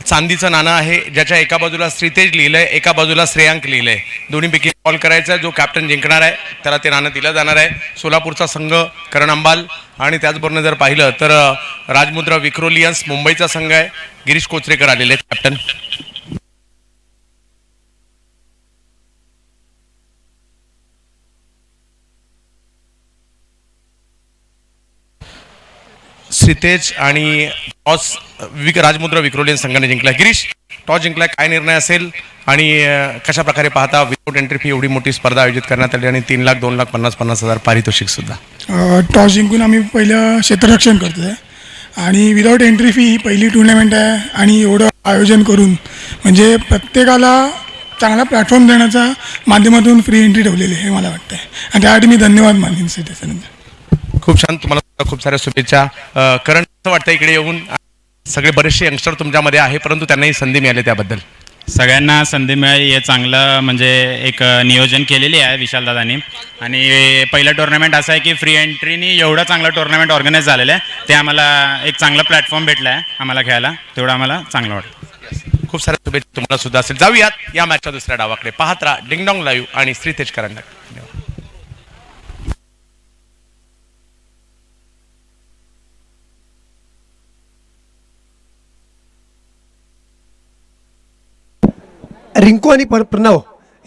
चांदीचं नाणं आहे, ज्याच्या एका बाजूला श्रीतेज लिहिलंय, एका बाजूला श्रेयांक लिहिलंय. दोन्हीपैकी कॉल करायचा, जो कॅप्टन जिंकणार आहे त्याला ते नाणं दिलं जाणार आहे. सोलापूरचा संघ करण अंबाल आणि त्याचबरोबर जर पाहिलं तर राजमुद्रा विक्रोलियन्स मुंबईचा संघ आहे. गिरीश कोचरेकर आलेले आहेत कॅप्टन. श्रीतेज आणि टॉस राजमुद्रा विक्रोलियन्स संघाने जिंकला. गिरीश, टॉस जिंकला, काय निर्णय असेल आणि कशा प्रकारे पाहता विदाउट एंट्री फी एवढी मोठी स्पर्धा आयोजित करण्यात आली आणि 3 लाख 2 लाख 50,000 पारितोषिक सुद्धा. टॉस जिंकून आम्ही पहिलं क्षेत्ररक्षण करतोय आणि विदाउट एंट्री फी ही पहिली टुर्नामेंट आहे आणि एवढं आयोजन करून म्हणजे प्रत्येकाला चांगला प्लॅटफॉर्म देण्याच्या माध्यमातून फ्री एंट्री ठेवलेली आहे हे मला वाटतं आणि त्यासाठी मी धन्यवाद मानेन त्याच्यानंतर. खूप छान, तुम्हाला खूप साऱ्या शुभेच्छा. करण असं वाटतं इकडे येऊन सगळे बरेचसे यंगस्टर तुमच्यामध्ये आहे, परंतु त्यांनाही संधी मिळाली त्याबद्दल. सगळ्यांना संधी मिळाली हे चांगलं म्हणजे एक नियोजन केलेली आहे विशालदादांनी. आणि पहिलं टुर्नामेंट असं आहे की फ्री एंट्रीनी एवढं चांगलं टुर्नामेंट ऑर्गनाईज झालेलं आहे, ते आम्हाला एक चांगला प्लॅटफॉर्म भेटला आहे आम्हाला खेळायला, तेवढं आम्हाला चांगलं वाटतं. खूप साऱ्या शुभेच्छा तुम्हाला सुद्धा असेल. जाऊयात या मॅचच्या दुसऱ्या डावाकडे. पाहत राहा डिंगडॉंग लाईव्ह आणि श्रीतेज करंडक. धन्यवाद. रिंकू आणि प्रणव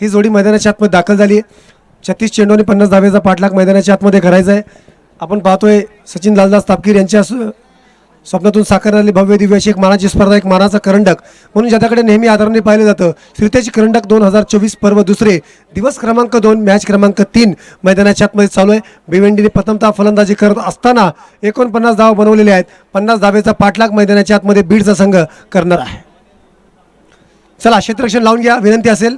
ही जोडी मैदानाच्या आतमध्ये दाखल झाली आहे. 36 चेंडू आणि 50 धावेचा पाठलाग मैदानाच्या आतमध्ये करायचा आहे. आपण पाहतोय सचिन लालदास तापकीर यांच्या स्वप्नातून साकारलेली भव्य दिव्य अशी एक मानाची स्पर्धा, एक मानाचा करंडक म्हणून ज्याच्याकडे नेहमी आदराने पाहिलं जातं. श्रीतेज करंडक 2024 पर्व दुसरे, दिवस क्रमांक 2, मॅच क्रमांक 3 मैदानाच्या आतमध्ये चालू आहे. भिवंडीने प्रथमतः फलंदाजी करत असताना 49 धावा बनवलेले आहेत. 50 धावेचा पाठलाग मैदानाच्या आतमध्ये बीडचा संघ करणार आहे. चला क्षेत्ररक्षण लावून घ्या, विनंती असेल.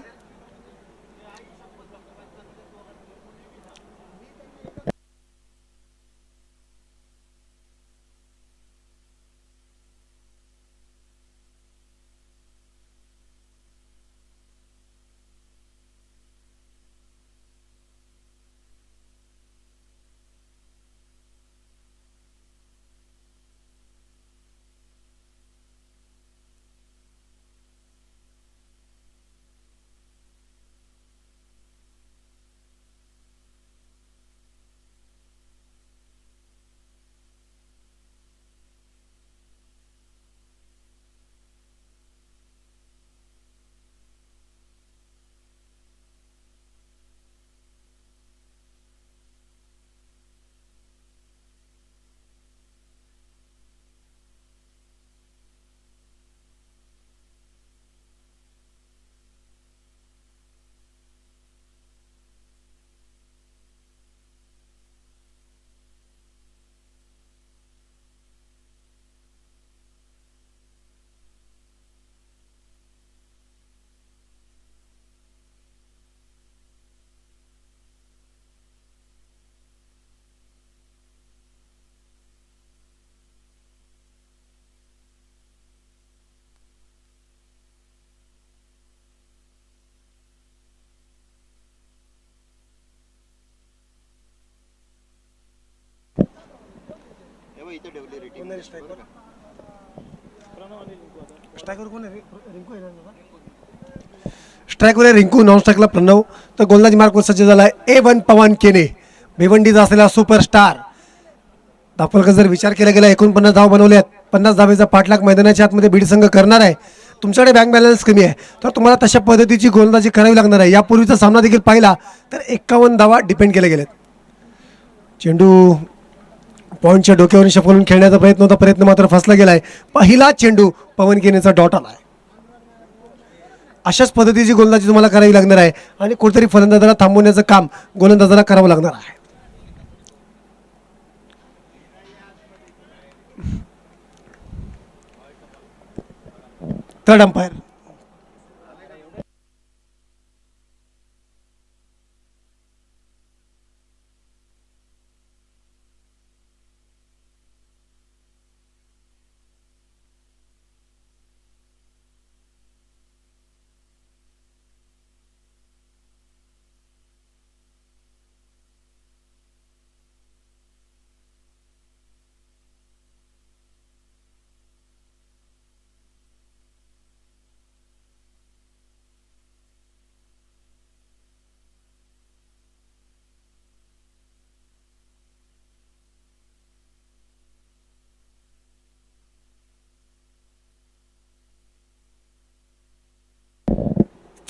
स्ट्राईकवर आहे रिंकू, नॉन स्ट्राईकला प्रणव, तर गोलंदाजी मार्कवर सज्ज झाला आहे A1 पवन केने, भिवंडीचा असलेला सुपरस्टार. दापोलकर जर विचार केला गेला 49 धावा बनवल्या आहेत. 50 धावेचा पाठलाग मैदानाच्या आतमध्ये बीड संघ करणार आहे. तुमच्याकडे बँक बॅलन्स कमी आहे तर तुम्हाला तशा पद्धतीची गोलंदाजी करावी लागणार आहे. यापूर्वीचा सामना देखील पाहिला तर 51 धावा डिपेंड केले गेलेत. चेंडू पॉईंटच्या डोक्यावरून शफलून खेळण्याचा प्रयत्न होता, प्रयत्न मात्र फसला गेलाय. पहिला चेंडू पवन केनेचा डॉट आला आहे. अशाच पद्धतीची गोलंदाजी तुम्हाला करावी लागणार आहे आणि कुठेतरी फलंदाजाला थांबवण्याचं काम गोलंदाजाला करावं लागणार आहे. थर्ड अंपायर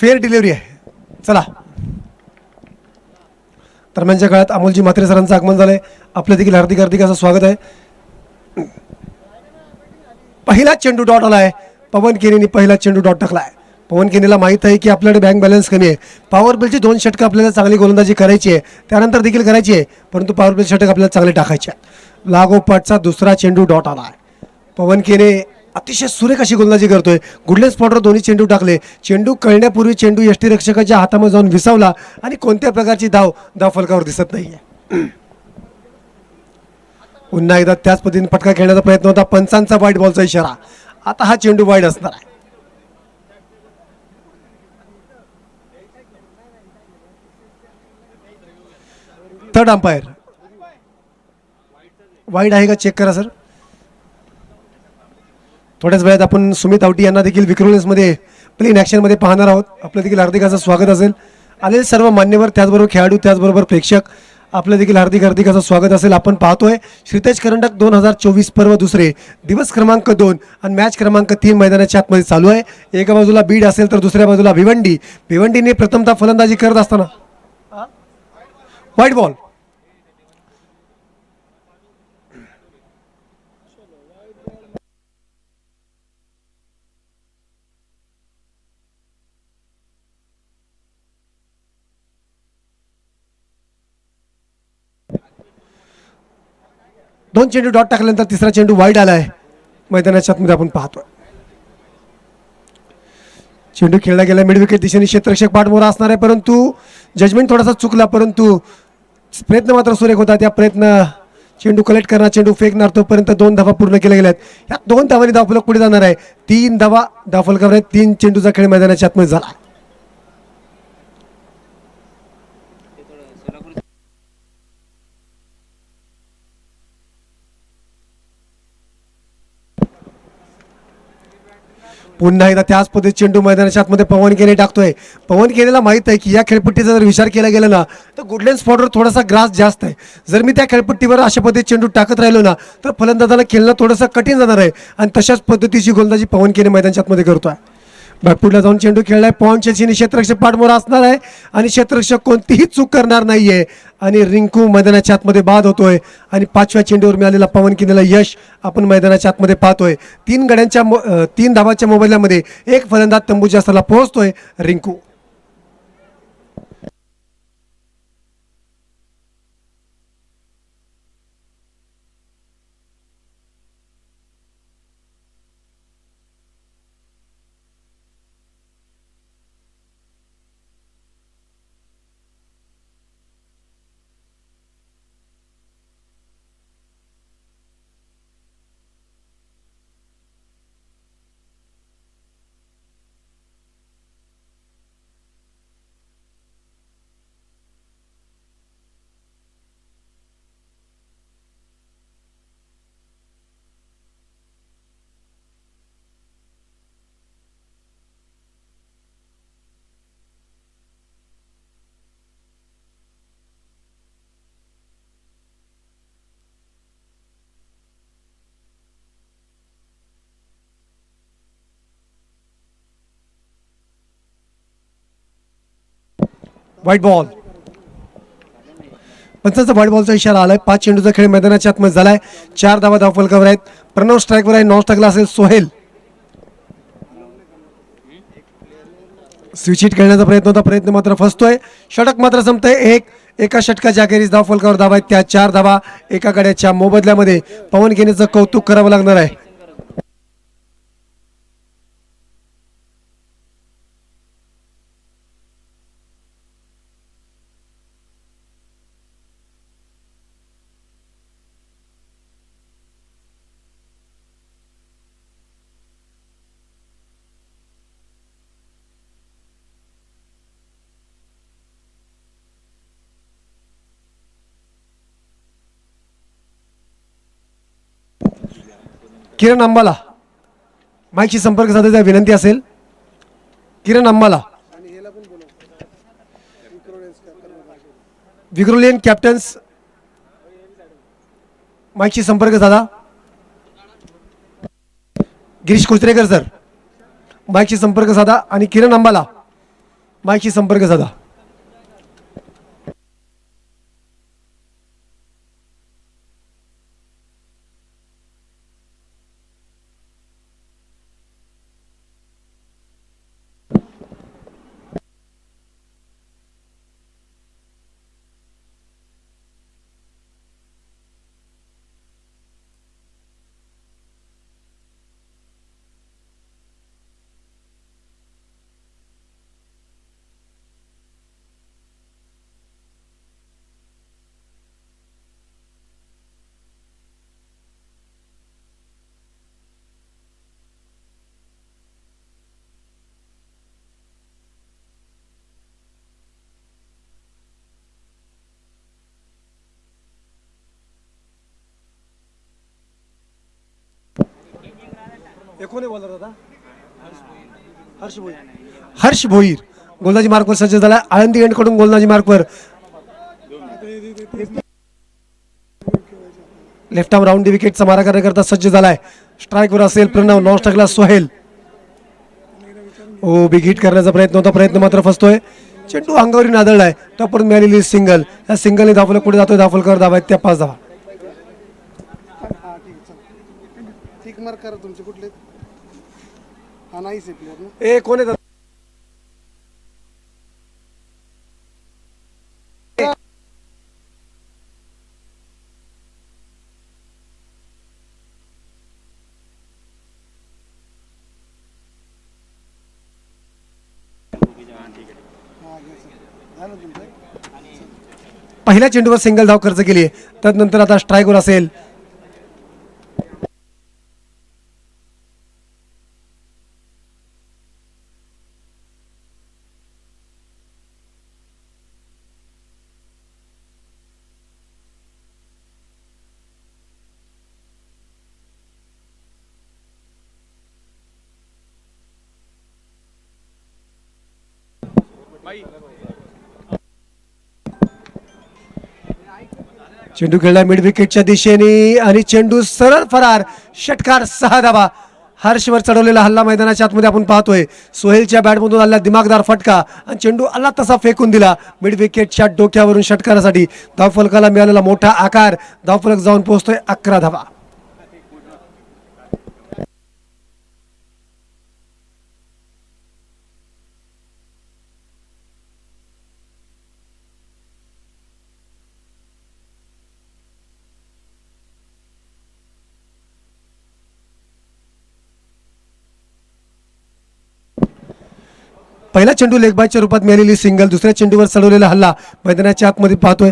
फेअर डिलिव्हरी आहे. चला दरम्यानच्या काळात अमोलजी म्हात्रे सरांचं आगमन झालंय. आपलं देखील हार्दिक हार्दिक असं स्वागत आहे. पहिला चेंडू डॉट आला आहे. पवन केनेने पहिला चेंडू डॉट टाकला आहे. पवन केनेला माहीत आहे की आपल्याकडे बँक बॅलन्स कमी आहे. पॉवर प्लेची 2 षटकं आपल्याला चांगली गोलंदाजी करायची आहे, त्यानंतर देखील करायची आहे, परंतु पॉवर प्ले षटक आपल्याला चांगले टाकायचे आहेत. लागोपाठचा दुसरा चेंडू डॉट आला आहे. पवन केने अतिशय सुरेख अशी गोलंदाजी करतोय. गुडलेन स्पॉटवर दोन्ही चेंडू टाकले. चेंडू कळण्यापूर्वी चेंडू यष्टीरक्षकाच्या हातामध्ये जाऊन विसावला आणि कोणत्या प्रकारची धाव फलकावर दिसत नाहीये. पुन्हा एकदा त्याच पद्धतीने फटका खेळण्याचा प्रयत्न होता. पंचांचा वाईड बॉलचा इशारा. आता हा चेंडू वाईड असणार आहे. थर्ड अंपायर वाईड आहे का चेक करा सर. थोड्याच वेळात आपण सुमित आवटी यांना देखील विक्रोलेन्समध्ये प्लेन ॲक्शनमध्ये पाहणार आहोत. आपलं देखील हार्दिक असं स्वागत असेल. आलेले सर्व मान्यवर, त्याचबरोबर खेळाडू, त्याचबरोबर प्रेक्षक, आपलं देखील हार्दिक हार्दिक असं स्वागत असेल. आपण पाहतोय श्रीतेज करंडक 2024 पर्व दुसरे, दिवस क्रमांक 2 आणि मॅच क्रमांक 3 मैदानाच्या आतमध्ये चालू आहे. एका बाजूला बीड असेल तर दुसऱ्या बाजूला भिवंडी. भिवंडीने प्रथमतः फलंदाजी करत असताना व्हाईट बॉल. 2 चेंडू डॉट टाकल्यानंतर तिसरा चेंडू वाईड आलाय मैदानाच्या आतमध्ये आपण पाहतोय. चेंडू खेळला गेला मिड विकेट दिशेने, क्षेत्ररक्षक पाठमोरा असणार आहे, परंतु जजमेंट थोडासा चुकला, परंतु प्रयत्न मात्र सुरेख होता. त्या प्रयत्न चेंडू कलेक्ट करणार, चेंडू फेकणार, तोपर्यंत 2 धावा पूर्ण केल्या गेल्यात. या 2 धावांनी धावफलक पुढे जाणार आहे. 3 धावा धावफलकावर आहेत. 3 चेंडूचा खेळ मैदानाच्या आतमध्ये झाला. पुन्हा एकदा त्याच पद्धतीत चेंडू मैदानाच्या आतमध्ये पवन केने टाकतोय. पवन केनेला माहित आहे की या खेळपट्टीचा जर विचार केला गेला ना तर गुडलँड स्पॉटवर थोडासा ग्रास जास्त आहे. जर मी त्या खेळपट्टीवर अशा पद्धतीत चेंडू टाकत राहिलो ना तर फलंदाजाला खेळणं थोडंसं कठीण जाणार आहे आणि तशाच पद्धतीची गोलंदाजी पवन केने मैदानाच्या आतमध्ये करतोय. बॅकफुटला जाऊन चेंडू खेळलाय. पॉईंटच्या दिशेने क्षेत्ररक्षक पाठमोरा असणार आहे आणि क्षेत्ररक्षक कोणतीही चूक करणार नाहीये आणि रिंकू मैदानाच्या आतमध्ये बाद होतोय आणि 5व्या चेंडूवर मिळालेला पवन किनेला यश आपण मैदानाच्या आतमध्ये पाहतोय. 3 धावाच्या मोबदल्यामध्ये 1 फलंदाज तंबूच्या स्तराला पोहोचतोय रिंकू. व्हाईट बॉल, पंचांचा व्हाईट बॉलचा इशारा आलाय. 5 चेंडूचा खेळ मैदानाच्या आतमध्ये झालाय. 4 धावा धावफलकावर आहेत. प्रणव स्ट्राईकवर आहे, नॉन स्ट्राईकला असेल सोहेल. स्विच हिट खेळण्याचा प्रयत्न होता, प्रयत्न मात्र फसतोय. षटक मात्र संपतंय. एका षटकाच्या अखेरीस धावफलकावर धावा आहेत त्या 4 धावा एका गड्याच्या मोबदल्यामध्ये. पवन केनेचं कौतुक करावं लागणार आहे. किरण अंबाला माईकशी संपर्क साधायचा विनंती असेल. किरण अंबाला, विक्रोलियन कॅप्टन्स माईकशी संपर्क साधा. गिरीश कुचरेकर सर माईकशी संपर्क साधा आणि किरण अंबाला माईकशी संपर्क साधा. हर्ष भोईर गोलंदाजी मार्कवर सज्ज झाला. आळंदी एंडकडून गोलंदाजी मार्कवर लेफ्ट आर्म राऊंड विकेटचा मारा करण्याकरता सज्ज झालाय. स्ट्राईकवर असेल प्रणव, नॉन स्ट्राईकला सोहेल. बिग हिट करण्याचा प्रयत्न होता, प्रयत्न मात्र फसतोय. चेंडू अंगावरून आदळलाय. तोपर्यंत मिळालेली सिंगल, या सिंगलने धावफलक पुढे जातोय. धावफलकावर धावा आहेत त्या 5 धावा. कोण आहे पहिल्या चेंडूवर सिंगल धाव खर्च केली आहे. त्यानंतर आता स्ट्राईकवर असेल. चेंडू खेळला मिड विकेटच्या दिशेने आणि चेंडू सरळ फरार. षटकार 6 धावा. हर्षवर चढवलेला हल्ला मैदानाच्या आतमध्ये आपण पाहतोय. सोहेलच्या बॅटमधून आला दिमागदार फटका आणि चेंडू आला तसा फेकून दिला मिड विकेटच्या डोक्यावरून षटकारासाठी. धावफलकाला मिळालेला मोठा आकार. धावफलक जाऊन पोहोचतोय 11 धावा. पहिला चेंडू लेगबायच्या रूपात मिळालेली सिंगल. दुसऱ्या चेंडूवर चढवलेला हल्ला मैदानाच्या आतमध्ये पाहतोय.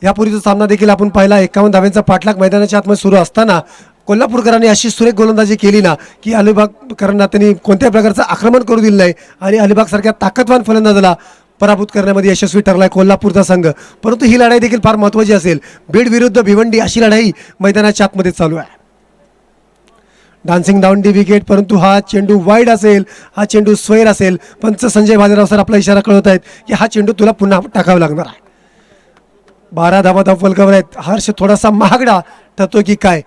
यापूर्वीचा सामना देखील आपण पाहिला. 51 धाव्यांचा पाठलाग मैदानाच्या आतमध्ये सुरू असताना कोल्हापूरकरांनी अशी सुरेख गोलंदाजी केली ना की अलिबागकरांना त्यांनी कोणत्याही प्रकारचं आक्रमण करू दिलं नाही आणि अलिबाग सारख्या ताकदवान फलंदाजाला पराभूत करण्यामध्ये यशस्वी ठरलाय कोल्हापूरचा संघ. परंतु ही लढाई देखील फार महत्त्वाची असेल. बीड विरुद्ध भिवंडी अशी लढाई मैदानाच्या आतमध्ये चालू आहे. Dancing down D wicket. परंतु हा चेंडू वाईड असेल. हा चेंडू स्वैर असेल. पंच संजय भालेराव सर आपला इशारा कळवत आहेत की हा चेंडू तुला पुन्हा टाकावा लागणार आहे. 12 धावा धावफलकावर आहेत. हर्ष थोडासा महागडा ठरतोय की काय,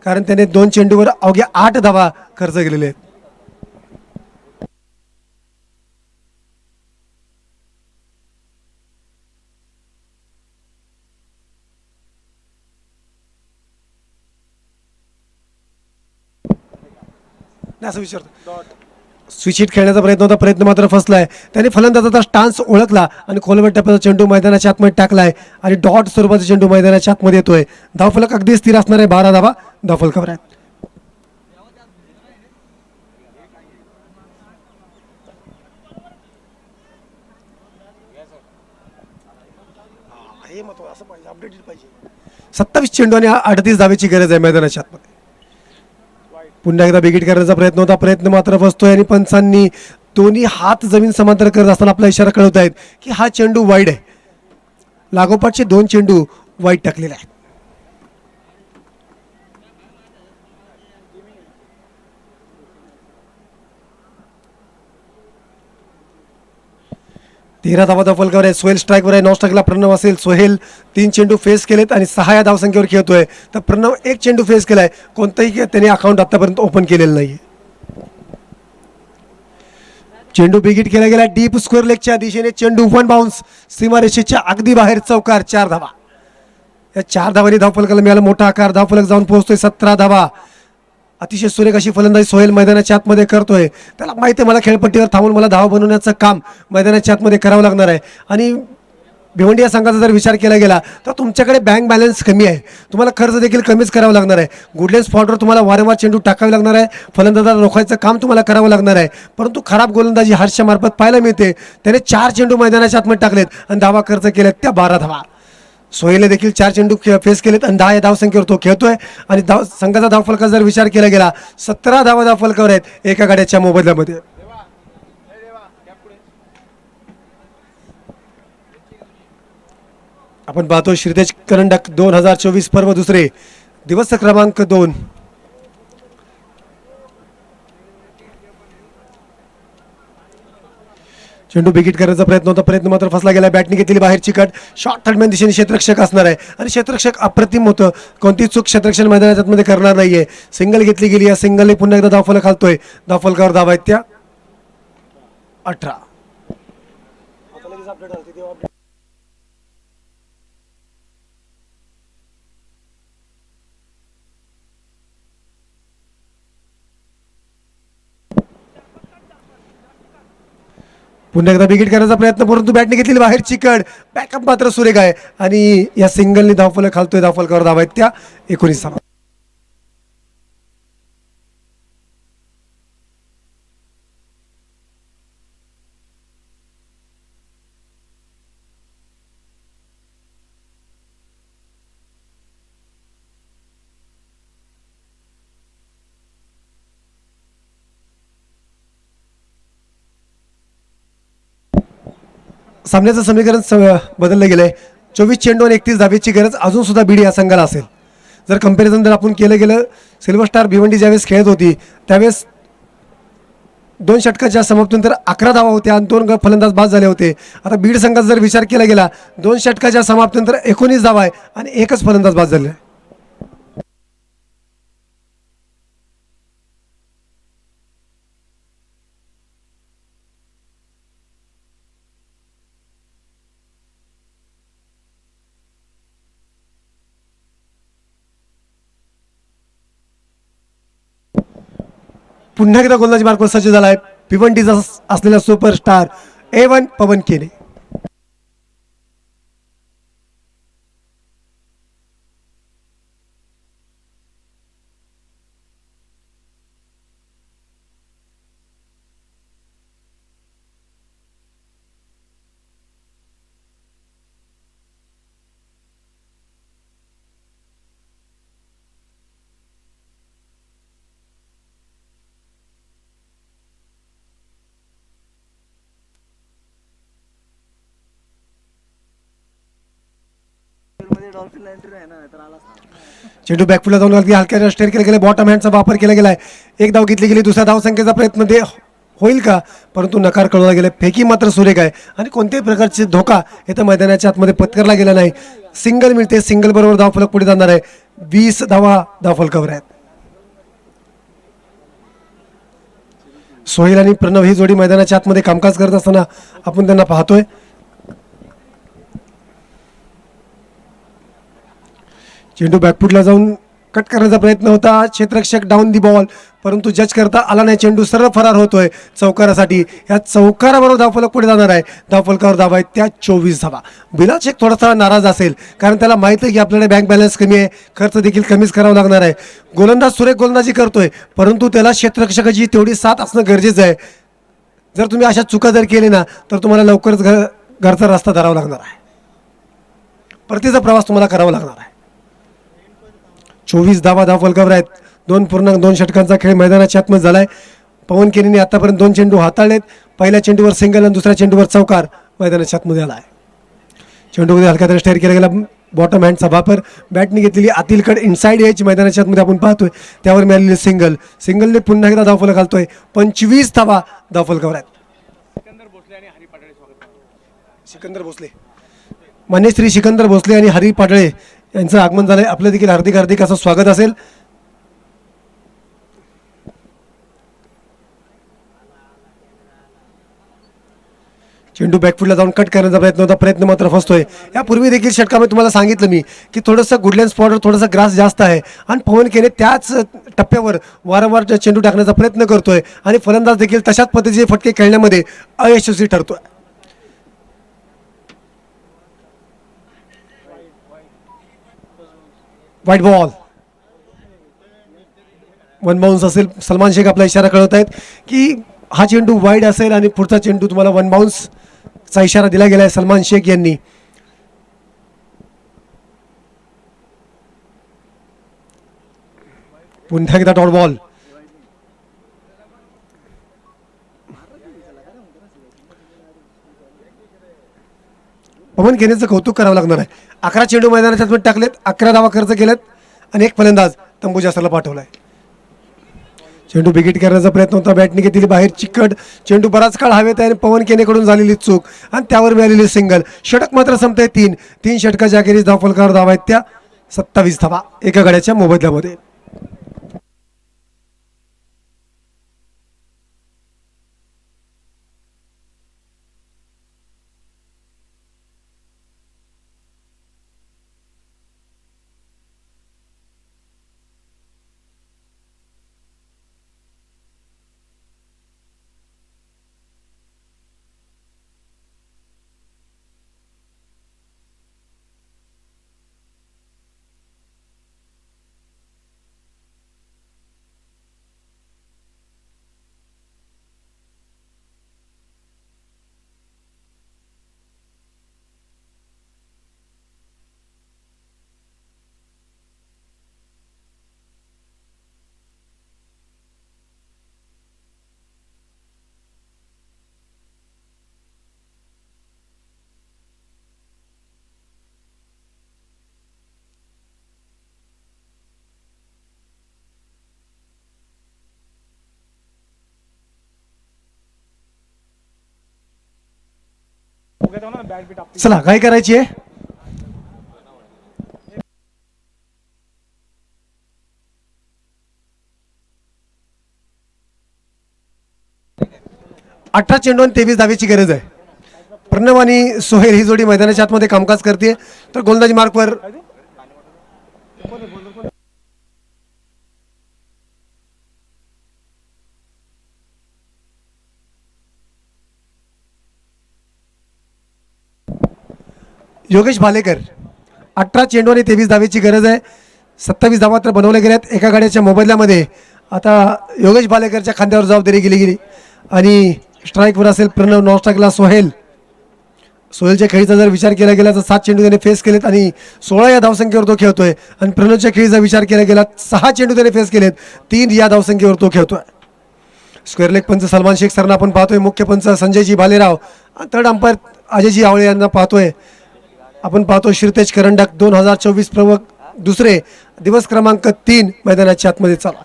कारण त्याने 2 चेंडूवर अवघ्या 8 धावा खर्च केलेले आहेत. असं विचारतो. स्विच हिट खेळण्याचा प्रयत्न होता. प्रयत्न मात्र फसलाय. त्याने फलंदाजाचा स्टान्स ओळखला आणि खोलवर टप्प्याचा चेंडू मैदानाच्या आतमध्ये टाकलाय आणि डॉट स्वरूपाचा चेंडू मैदानाच्या आतमध्ये येतोय. धावफलक अगदी स्थिर असणार आहे. 12 धावा धावफलकावर आहेत. हे महत्त्वाचं असं पाहिजे, अपडेटेड पाहिजे. 27 चेंडू आणि 38 धावेची गरज आहे मैदानाच्या आतमध्ये. पुन्हा एकदा बिगिट करण्याचा प्रयत्न होता. प्रयत्न मात्र फसतोय आणि पंचांनी दोन्ही हात जमीन समांतर करत असताना आपला इशारा कळवत आहेत की हा चेंडू वाईड आहे. लागोपाठचे 2 चेंडू वाईड टाकलेले आहेत. तेरा धावा धावफलकावर आहे. सोहेल स्ट्राईकवर आहे. 9 स्ट्राईकला प्रणव असेल. सोहेल 3 चेंडू फेस केलेत आणि 6 या धावसंख्येवर खेळतोय. तर प्रणव 1 चेंडू फेस केलाय. कोणताही त्याने अकाउंट आतापर्यंत ओपन केलेलं नाही. चेंडू बिगिट केला गेला डीप स्क्वेअर लेगच्या दिशेने. चेंडू 1 बाउन्स सीमारेषेच्या अगदी बाहेर. चौकार. 4 धावा. या 4 धावांनी धावफलकाला मिळाला मोठा आकार. धावफलक जाऊन पोहोचतोय 17 धावा. अतिशय सुरेख अशी फलंदाजी सोहेल मैदानाच्या आतमध्ये करतोय. त्याला माहिती आहे मला खेळपट्टीवर थांबून मला धाव बनवण्याचं काम मैदानाच्या आतमध्ये करावं लागणार आहे. आणि भिवंडी या संघाचा जर विचार केला गेला तर तुमच्याकडे बँक बॅलन्स कमी आहे. तुम्हाला खर्च देखील कमीच करावा लागणार आहे. गुडलेन स्पॉटवर तुम्हाला वारंवार चेंडू टाकावे लागणार आहे. फलंदाजाला रोखायचं काम तुम्हाला करावं लागणार आहे. परंतु खराब गोलंदाजी हर्षच्या मार्फत पाहायला मिळते. त्याने 4 चेंडू मैदानाच्या आतमध्ये टाकलेत आणि धावा खर्च केल्यात त्या 12 धावा. सोहेलने देखील 4 चेंडू फेस केलेत आणि 10 या धावसंख्येवर तो खेळतोय. आणि संघाचा धावफलकाचा जर विचार केला गेला 17 धावा धावफलकावर आहेत एका गाड्याच्या मोबदल्यामध्ये. आपण पाहतो श्रीतेज करंडक 2024 पर्व दुसरे दिवस क्रमांक 2. चेंडू बिगिट करण्याचा प्रयत्न होता. प्रयत्न मात्र फसला गेला. बॅटने घेतलेली बाहेरची कट. शॉर्ट थर्डमॅन दिशेने क्षेत्ररक्षक असणार आहे आणि क्षेत्ररक्षक अप्रतिम होतं. कोणती चूक क्षेत्ररक्षण मैदानाच्या मध्ये करणार नाहीये. सिंगल घेतली गेली. या सिंगलने पुन्हा एकदा धावफलक घालतोय. धावफलकावर धावा आहेत त्या 18. पुन्हा एकदा बिगिट करण्याचा प्रयत्न. परंतु बॅटने घेतलेली बाहेरची कड. बॅकअप मात्र सुरेख आहे आणि या सिंगलने धावफलक घालतोय. धावफलकावर धावा आहेत त्या 19. सामन्याचं समीकरण बदललं गेलं आहे. 24 चेंडू आणि 31 धावेची गरज अजून सुद्धा बीड या संघाला असेल. जर कंपॅरिझन जर आपण केलं गेलं, सिल्वर स्टार भिवंडी ज्यावेळेस खेळत होती त्यावेळेस 2 षटकाच्या समाप्तीनंतर 11 धावा होत्या आणि 2 फलंदाज बाद झाले होते. आता बीड संघाचा जर विचार केला गेला 2 षटकाच्या समाप्तीनंतर 19 धावा आहे आणि एकच फलंदाज बाद झाले. पुन्हा एकदा गोलंदाजी मार्कवर सज्ज झाला आहे भिवंडीचा असलेला सुपरस्टार A1 पवन केने. चेंडू बॅकफुटला जाऊन अगदी हलक्या स्टेअर केला गेला. बॉटम हँडचा वापर केला गेलाय. एक धाव घेतली गेली. दुसऱ्या धावसंख्येचा प्रयत्न ते होईल का, परंतु नकार कळवला गेला. फेकी मात्र सुरेख आहे आणि कोणत्याही प्रकारचे धोका इथं मैदानाच्या आतमध्ये पत्करला गेला नाही. सिंगल मिळते. सिंगल बरोबर धावफलक पुढे जाणार आहे. 20 धावा धावफलकावर आहेत. सोहेल आणि प्रणव ही जोडी मैदानाच्या आतमध्ये कामकाज करत असताना आपण त्यांना पाहतोय. चेंडू बॅकफुटला जाऊन कट करण्याचा प्रयत्न होता. क्षेत्ररक्षक डाऊन दी बॉल, परंतु जज करता आला नाही. चेंडू सरळ फरार होतोय चौकारासाठी. या चौकाराबरोबर धावफलक पुढे जाणार आहे. धावफलकावर धावा आहेत त्या 24 धावा. बिलाचेक थोडासा नाराज असेल कारण त्याला माहिती आहे की आपल्याला बँक बॅलन्स कमी आहे, खर्च देखील कमीच करावा लागणार आहे. गोलंदाज सुरेख गोलंदाजी करतोय, परंतु त्याला क्षेत्ररक्षकाची तेवढी साथ असणं गरजेचं आहे. जर तुम्ही अशा चुका जर केली ना तर तुम्हाला लवकरच घरचा रस्ता धरावा लागणार आहे. परतीचा प्रवास तुम्हाला करावा लागणार आहे. 24 धावा धावफलकावर आहेत. 2.2 षटकांचा खेळ मैदानाच्या आतमध्ये झालाय. पवन केनीने आतापर्यंत 2 चेंडू हाताळलेत. पहिल्या चेंडूवर सिंगल आणि दुसऱ्या चेंडूवर चौकार मैदानाच्या आतमध्ये आला आहे. चेंडूमध्ये हलक्या तरी स्टेअर केला गेला. बॉटम हँडचा वापर. बॅटने घेतलेली आतील कड इनसाइड यायची मैदानाच्या आतमध्ये आपण पाहतोय. त्यावर मिळालेली सिंगलने पुन्हा एकदा धावफलक घालतोय. 25 धावा धावफलकावर आहेत. सिकंदर भोसले, मान्य श्री सिकंदर भोसले आणि हरी पाटळे यांचं आगमन झालंय. आपलं देखील हार्दिक हार्दिक असं स्वागत असेल. चेंडू बॅकफुटला जाऊन कट करण्याचा प्रयत्न होता. प्रयत्न मात्र फसतोय. यापूर्वी देखील षटकामध्ये तुम्हाला सांगितलं मी की थोडंसं गुडलँड स्पॉटवर थोडासा ग्रास जास्त आहे आणि पवन केने त्याच टप्प्यावर वारंवार चेंडू टाकण्याचा प्रयत्न करतोय आणि फलंदाज देखील तशाच पद्धतीचे फटके खेळण्यामध्ये अयशस्वी ठरतोय. व्हाईट बॉल, 1 बाउन्स असेल. सलमान शेख आपला इशारा कळवत आहेत की हा चेंडू वाईड असेल आणि पुढचा चेंडू तुम्हाला 1 बाउन्सचा इशारा दिला गेला आहे सलमान शेख यांनी. पुन्हा एकदा डॉट बॉल. पवन केनेचं कौतुक करावं लागणार आहे. 11 चेंडू मैदानाच्या आतमध्ये टाकलेत, 11 धावा खर्च केलेत आणि एक फलंदाज तंबू जास्ताला पाठवलाय. चेंडू बिगिट करण्याचा प्रयत्न होता. बॅटने घेतलेली बाहेरची कट. चेंडू बराच काळ हवेत आहे आणि पवन केनेकडून झालेली चूक आणि त्यावर मिळालेली सिंगल. षटक मात्र संपतंय 3 षटकाच्या अखेरीस धावफलकावर धावा आहेत त्या 27 धावा एका गड्याच्या मोबदल्यामध्ये. चला काय करायची आहे. अठरा चेंडू आणि 23 धावेची गरज आहे. प्रणव आणि सोहेल ही जोडी मैदानाच्या आतमध्ये कामकाज करते. तर गोलंदाजी मार्कवर योगेश भालेकर. 18 चेंडू आणि 23 धावेची गरज आहे. 27 धावा तर बनवल्या गेल्यात एका गाड्याच्या मोबदल्यामध्ये. आता योगेश भालेकरच्या खांद्यावर जबाबदारी गेली आणि स्ट्राईकवर असेल प्रणव, नॉन स्ट्राईकला सोहेल. सोहेलच्या खेळीचा जर विचार केला गेला तर 7 चेंडू त्याने फेस केलेत आणि 16 या धावसंख्येवर तो खेळतोय. आणि प्रणवच्या खेळीचा विचार केला गेला 6 चेंडू त्याने फेस केलेत, 3 या धावसंख्येवर तो खेळतोय. स्क्वेअर लेग पंच सलमान शेख सरांना आपण पाहतोय, मुख्य पंच संजयजी भालेराव, थर्ड अंपायर अजयजी आवळे यांना पाहतोय. आपण पाहतो श्रीतेज करंडक 2024 प्रमुख दुसरे, दिवस क्रमांक 3 मैदानाच्या आतमध्ये. चला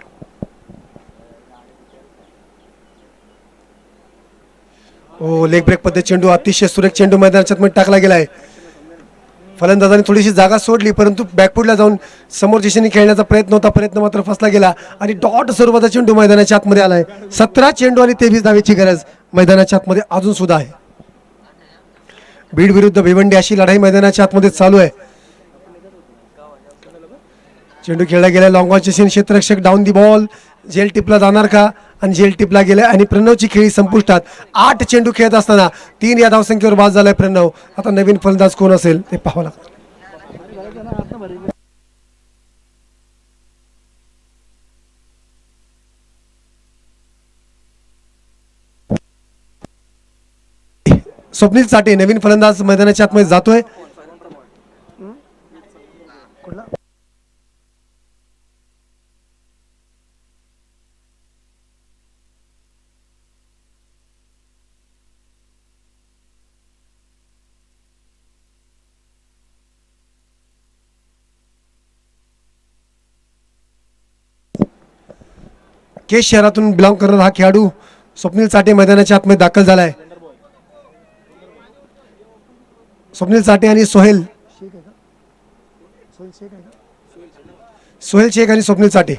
ओ लेग ब्रेक पद्धत चेंडू, अतिशय सुरेख चेंडू मैदानाच्या आतमध्ये टाकला गेलाय. फलंदाजांनी थोडीशी जागा सोडली परंतु बॅकफुटला जाऊन समोर दिशेने खेळण्याचा प्रयत्न होता, प्रयत्न मात्र फसला गेला आणि डॉट स्वरूपाचा चेंडू मैदानाच्या आतमध्ये आलाय. 17 चेंडू आणि 23 धावेची गरज मैदानाच्या आतमध्ये अजून सुद्धा आहे. बीड विरुद्ध भिवंडी अशी लढाई मैदानाच्या आतमध्ये चालू आहे. चेंडू खेळला गेला, लॉंग ऑनचे सीन, क्षेत्ररक्षक डाऊन दी बॉल, जेल टिपला जाणार का, आणि जेल टिपला गेला आणि प्रणवची खेळी संपुष्टात. 8 चेंडू खेळत असताना 3 या धावसंख्येवर बाद झालाय प्रणव. आता नवीन फलंदाज कोण असेल ते पाहावं लागतं. स्वप्नील चाटे नवीन फलंदाज मैदानाच्या आतमध्ये जातोय. केश शहरातून बिलॉंग करणारा हा खेळाडू स्वप्नील चाटे मैदानाच्या आतमध्ये दाखल झालाय. स्वप्नील चाटे आणि सोहेल शेख आणि स्वप्नील चाटे.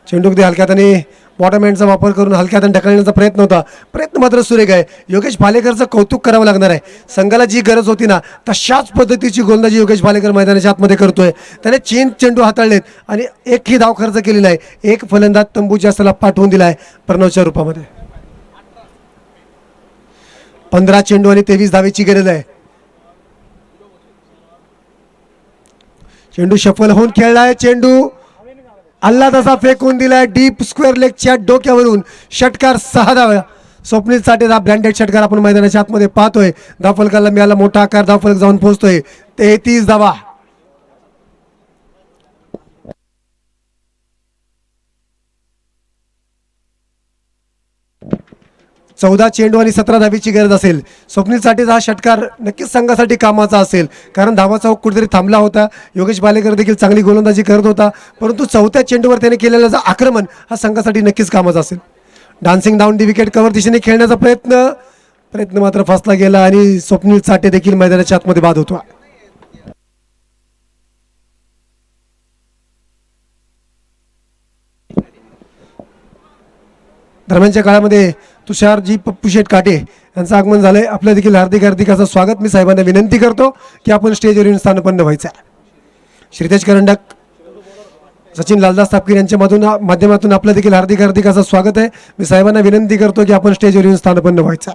चेंडू अगदी हलक्यात आणि बॉटम हँडचा वापर करून हलक्यात ढकलण्याचा प्रयत्न होता, प्रयत्न मात्र सुरेख आहे. योगेश भालेकरचं कौतुक करावं लागणार आहे. संघाला जी गरज होती ना तशाच पद्धतीची गोलंदाजी योगेश भालेकर मैदानाच्या आतमध्ये करतोय. त्याने 3 चेंडू हाताळलेत आणि एकही धाव खर्च केली नाही. एक फलंदाज तंबूच्या असला पाठवून दिलाय प्रणवच्या रूपामध्ये. 15 चेंडू आणि 23 धावेची गरज आहे. चेंडू शफल होऊन खेळलाय, चेंडू अल्ला तसा फेकून दिलाय डीप स्क्वेअर लेगच्या डोक्यावरून. षटकार 6 धावा. स्वप्नील चाटे हा ब्रँडेड षटकार आपण मैदानाच्या आतमध्ये पाहतोय. धावफलकाला मिळाला मोठा आकार, धावफलक जाऊन पोहोचतोय 33 धावा. चौदा चेंडू आणि 17 धावेची गरज असेल. स्वप्नील चाटेचा हा षटकार नक्कीच संघासाठी कामाचा असेल, कारण धावाचा ओघ कुठेतरी थांबला होता. योगेश भालेकर देखील चांगली गोलंदाजी करत होता, परंतु 4थ्या चेंडूवर त्याने केलेलं जे आक्रमण हा संघासाठी नक्कीच कामाचा असेल. Dancing down the wicket cover दिशेने खेळण्याचा प्रयत्न मात्र फसला गेला आणि स्वप्नील चाटे देखील मैदानाच्या आतमध्ये बाद होतो. दरम्यानच्या काळामध्ये तुषारजी पप्पू शेठ काटे यांचं आगमन झालंय. आपलं देखील हार्दिक असं स्वागत. मी साहेबांना विनंती करतो की आपण स्टेजवर येऊन स्थानपन्न व्हायचं. श्रीतेज करंडक, सचिन लालदास तापकीर यांच्या माध्यमातून आपलं देखील हार्दिक असं स्वागत आहे. मी साहेबांना विनंती करतो की आपण स्टेजवर येऊन स्थानपन्न व्हायचं.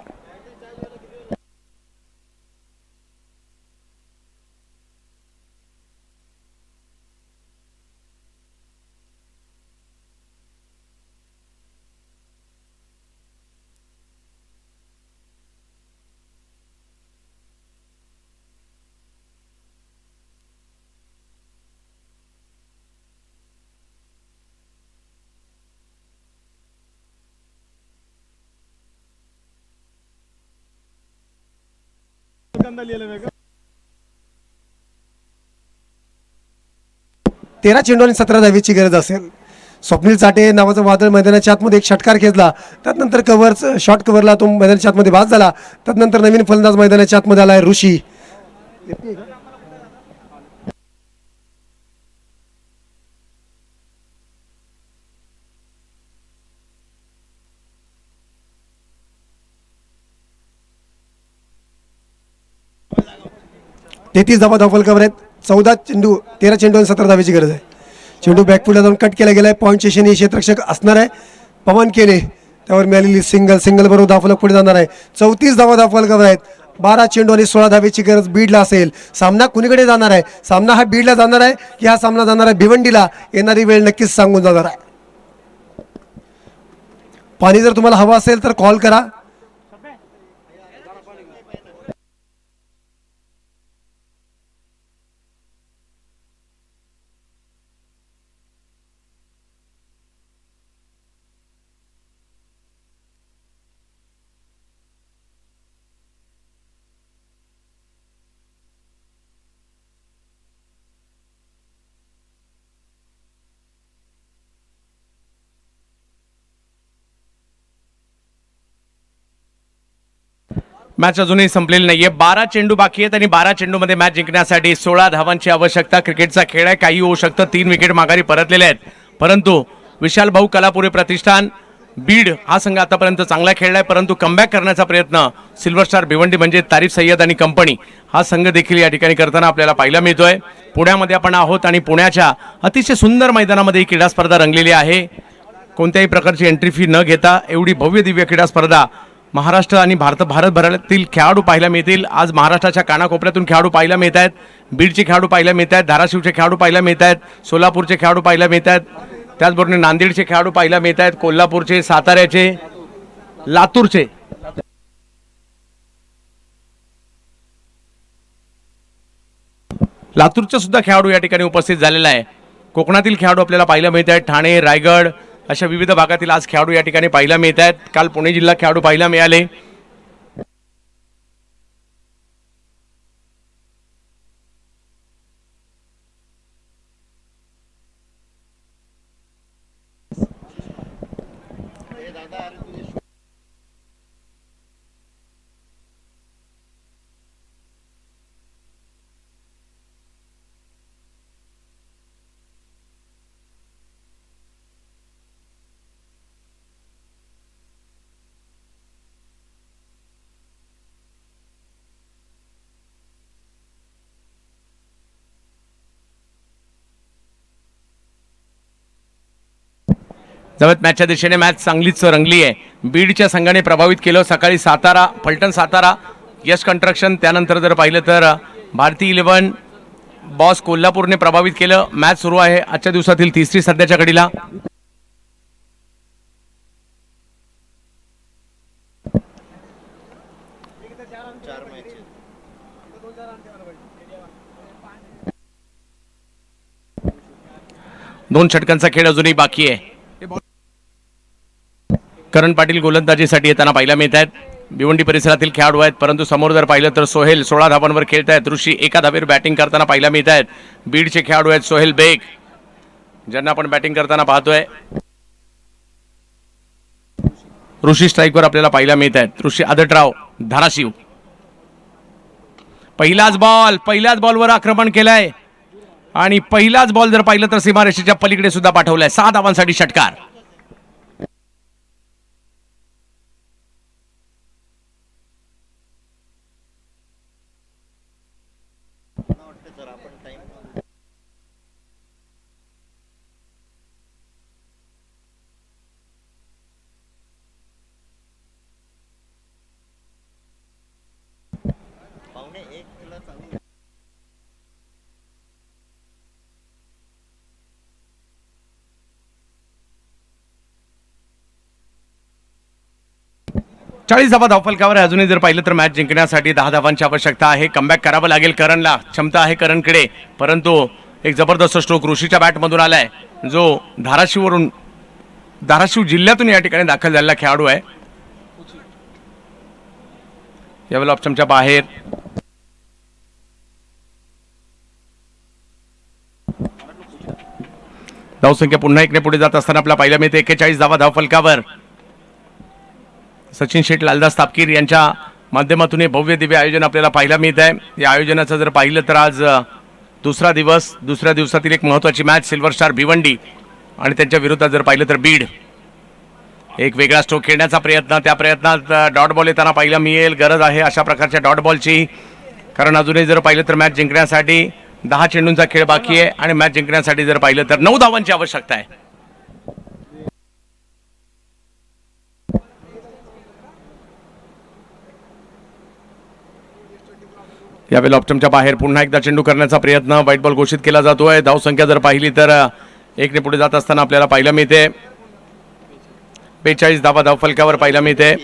तेरा चेंडू आणि 17 धावेची गरज असेल. स्वप्नील चाटे नावाचा वादळ मैदानाच्या आतमध्ये एक षटकार खेचला. त्यानंतर शॉर्ट कव्हरला तो मैदानाच्या आतमध्ये बाद झाला. त्यानंतर नवीन फलंदाज मैदानाच्या आतमध्ये आला आहे ऋषी. तेहतीस धावा धावफलकावर आहेत. 14 चेंडू 13 चेंडू आणि 17 धावेची गरज आहे. चेंडू बॅकफुटला जाऊन कट केला गेला आहे. पॉईंटच्या दिशेने क्षेत्ररक्षक असणार आहे पवन केने. त्यावर मिळालेली सिंगल बरोबर धावफलक पुढे जाणार आहे. 34 धावा धावफलकावर आहेत. 12 चेंडू आणि 16 धावेची गरज बीडला असेल. सामना कुणीकडे जाणार आहे? सामना हा बीडला जाणार आहे की हा सामना जाणार आहे भिवंडीला? येणारी वेळ नक्कीच सांगून जाणार आहे. पाणी जर तुम्हाला हवं असेल तर कॉल करा. मॅच अजूनही संपलेली नाहीये. 12 चेंडू बाकी आहेत आणि 12 चेंडूमध्ये मॅच जिंकण्यासाठी 16 धावांची आवश्यकता. क्रिकेटचा खेळ आहे, काही होऊ शकतं. 3 विकेट माघारी परतलेले आहेत, परंतु विशाल भाऊ कलापुरे प्रतिष्ठान बीड हा संघ आतापर्यंत चांगला खेळलाय, परंतु कमबॅक करण्याचा प्रयत्न सिल्वर स्टार भिवंडी म्हणजे तारीफ सय्यद आणि कंपनी हा संघ देखील या ठिकाणी करताना आपल्याला पाहायला मिळतोय. पुण्यामध्ये आपण आहोत आणि पुण्याच्या अतिशय सुंदर मैदानामध्ये ही क्रीडा स्पर्धा रंगलेली आहे. कोणत्याही प्रकारची एंट्री फी न घेता एवढी भव्य दिव्य क्रीडा स्पर्धा महाराष्ट्र आणि भारतभरातील खेळाडू पाहायला मिळतील. आज महाराष्ट्राच्या कानाकोपऱ्यातून खेळाडू पाहायला मिळत आहेत. बीडचे खेळाडू पाहायला मिळत आहेत, धाराशिवचे खेळाडू पाहायला मिळत आहेत, सोलापूरचे खेळाडू पाहायला मिळत आहेत, त्याचबरोबर नांदेडचे खेळाडू पाहायला मिळत आहेत, कोल्हापूरचे, साताऱ्याचे, लातूरचे. लातूरचे सुद्धा खेळाडू या ठिकाणी उपस्थित झालेला आहे. कोकणातील खेळाडू आपल्याला पाहायला मिळत आहेत. ठाणे, रायगड अशा विविध भागातील आज खेळाडू या ठिकाणी पाहायला मिळत आहेत. काल पुणे जिल्हा खेळाडू पाहायला मिळाले. जवळ मॅचच्या दिशेने मॅच चांगलीच रंगली आहे. बीडच्या संघाने प्रभावित केलं. सकाळी सातारा, फलटण सातारा, यश कंस्ट्रक्शन, त्यानंतर जर पाहिलं तर भारती 11 बॉस कोल्हापूरने प्रभावित केलं. मॅच सुरू आहे आजच्या दिवसातील तिसरी सध्याच्या घडीला. दोन षटकांचा खेळ अजूनही बाकी आहे. करण पाटील गोलंदाजीसाठी येताना पाहायला मिळत आहेत. भिवंडी परिसरातील खेळाडू आहेत, परंतु समोर जर पाहिलं तर सोहेल 16 धावांवर खेळत आहेत. ऋषी एका धावेवर बॅटिंग करताना पाहायला मिळत आहेत. बीडचे खेळाडू आहेत सोहेल बेग, ज्यांना आपण बॅटिंग करताना पाहतोय. ऋषी स्ट्राईकवर आपल्याला पाहायला मिळत आहेत. ऋषी आदटराव धाराशिव. पहिल्याच बॉलवर आक्रमण केलंय आणि पहिलाच बॉल जर पाहिलं तर सीमारेषेच्या पलीकडे सुद्धा पाठवलाय. 6 धावांसाठी षटकार. चाळीस धावा धावफलकावर आहे. अजूनही जर पाहिलं तर मॅच जिंकण्यासाठी 10 धावांची आवश्यकता आहे. कमबॅक करावं लागेल करणला. क्षमता आहे करणकडे, परंतु एक जबरदस्त स्ट्रोक ऋषीच्या बॅटमधून आलाय, जो धाराशिव जिल्ह्यातून या ठिकाणी दाखल झालेला खेळाडू आहे. यावेळेला ऑप्शनच्या बाहेर. धावसंख्या पुन्हा एकने पुढे जात असताना आपल्या पाहिल्या मिळते 41 धावा धावफलकावर. सचिन शेठ, लालदास तापकीर यांच्या माध्यमातून हे भव्य दिव्य आयोजन आपल्याला पाहायला मिळत आहे. या आयोजनाचं जर पाहिलं तर आज दुसरा दिवस, दुसऱ्या दिवसातील एक महत्त्वाची मॅच सिल्वर स्टार भिवंडी आणि त्यांच्या विरोधात जर पाहिलं तर बीड. एक वेगळा स्ट्रोक खेळण्याचा प्रयत्न, त्या प्रयत्नात डॉट बॉल येताना पाहायला मिळेल. गरज आहे अशा प्रकारच्या डॉट बॉलची, कारण अजूनही जर पाहिलं तर मॅच जिंकण्यासाठी 10 चेंडूंचा खेळ बाकी आहे आणि मॅच जिंकण्यासाठी जर पाहिलं तर 9 धावांची आवश्यकता आहे. यावेळेला ऑप्टमच्या बाहेर पुन्हा एकदा चेंडू करण्याचा प्रयत्न, व्हाईट बॉल घोषित केला जातोय. धावसंख्या जर पाहिली तर 1 ने पुढे जात असताना आपल्याला पाहायला मिळते 42 धावा धावफलकावर पाहायला मिळते.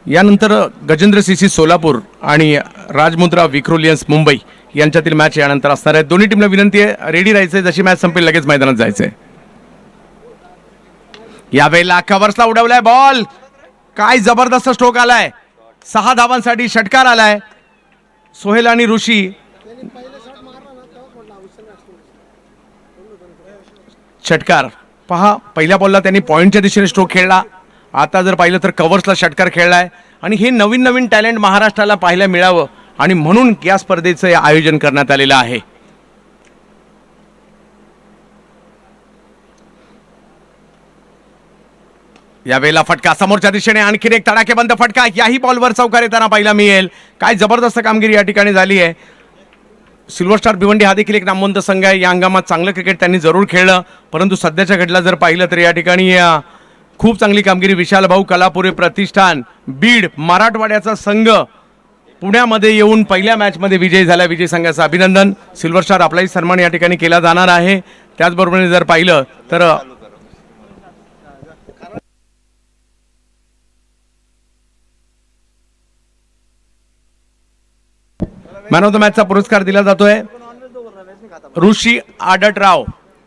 यानंतर गजेंद्र सीसी सोलापूर आणि राजमुद्रा विक्रोलियन्स मुंबई यांच्यातील मॅच यानंतर असणार आहे. दोन्ही टीमला विनंती आहे रेडी राहायचंय, जशी मॅच संपेल लगेच मैदानात जायचंय. यावेळेला कव्हर्सला उडवलाय बॉल, काय जबरदस्त स्ट्रोक आलाय. 6 धावांसाठी षटकार आलाय. सोहेल आणि ऋषी षटकार पहा, पहिल्या बॉलला त्यांनी पॉईंटच्या दिशेने स्ट्रोक खेळला. आता जर पाहिलं तर कव्हर्सला षटकार खेळलाय आणि हे नवीन नवीन टॅलेंट महाराष्ट्राला पाहायला मिळावं आणि म्हणून या स्पर्धेचं आयोजन करण्यात आलेलं आहे. यावेळेला फटका समोरच्या दिशेने, आणखी एक तडाखेबंद फटका, याही बॉलवर चौकार येताना पाहायला मिळेल. काय जबरदस्त कामगिरी या ठिकाणी झाली आहे. सिल्वर स्टार भिवंडी हा देखील एक नामवंत संघ आहे. या हंगामात चांगलं क्रिकेट त्यांनी जरूर खेळलं, परंतु सध्याच्या घडला जर पाहिलं तर या ठिकाणी खूप चांगली कामगिरी विशाल भाऊ कलापुरे प्रतिष्ठान बीड मराठवाड्याचा संघ पुण्यामध्ये येऊन पहिल्या मॅचमध्ये विजयी झाला. विजय संघाचं अभिनंदन. सिल्वर स्टार आपलाही सन्मान या ठिकाणी केला जाणार आहे. त्याचबरोबर जर पाहिलं तर मॅन ऑफ द मॅचचा पुरस्कार दिला जातोय ऋषी आडटराव,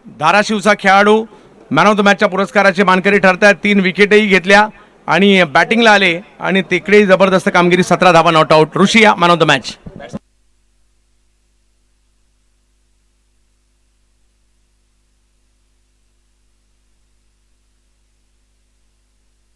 धाराशिवचा खेळाडू मॅन ऑफ द मॅचच्या पुरस्काराचे मानकरी ठरतात. 3 विकेटही घेतल्या आणि बॅटिंगला आले आणि तिकडेही जबरदस्त कामगिरी, 17 धावा नॉट आउट. ऋषी या मॅन ऑफ द मॅच.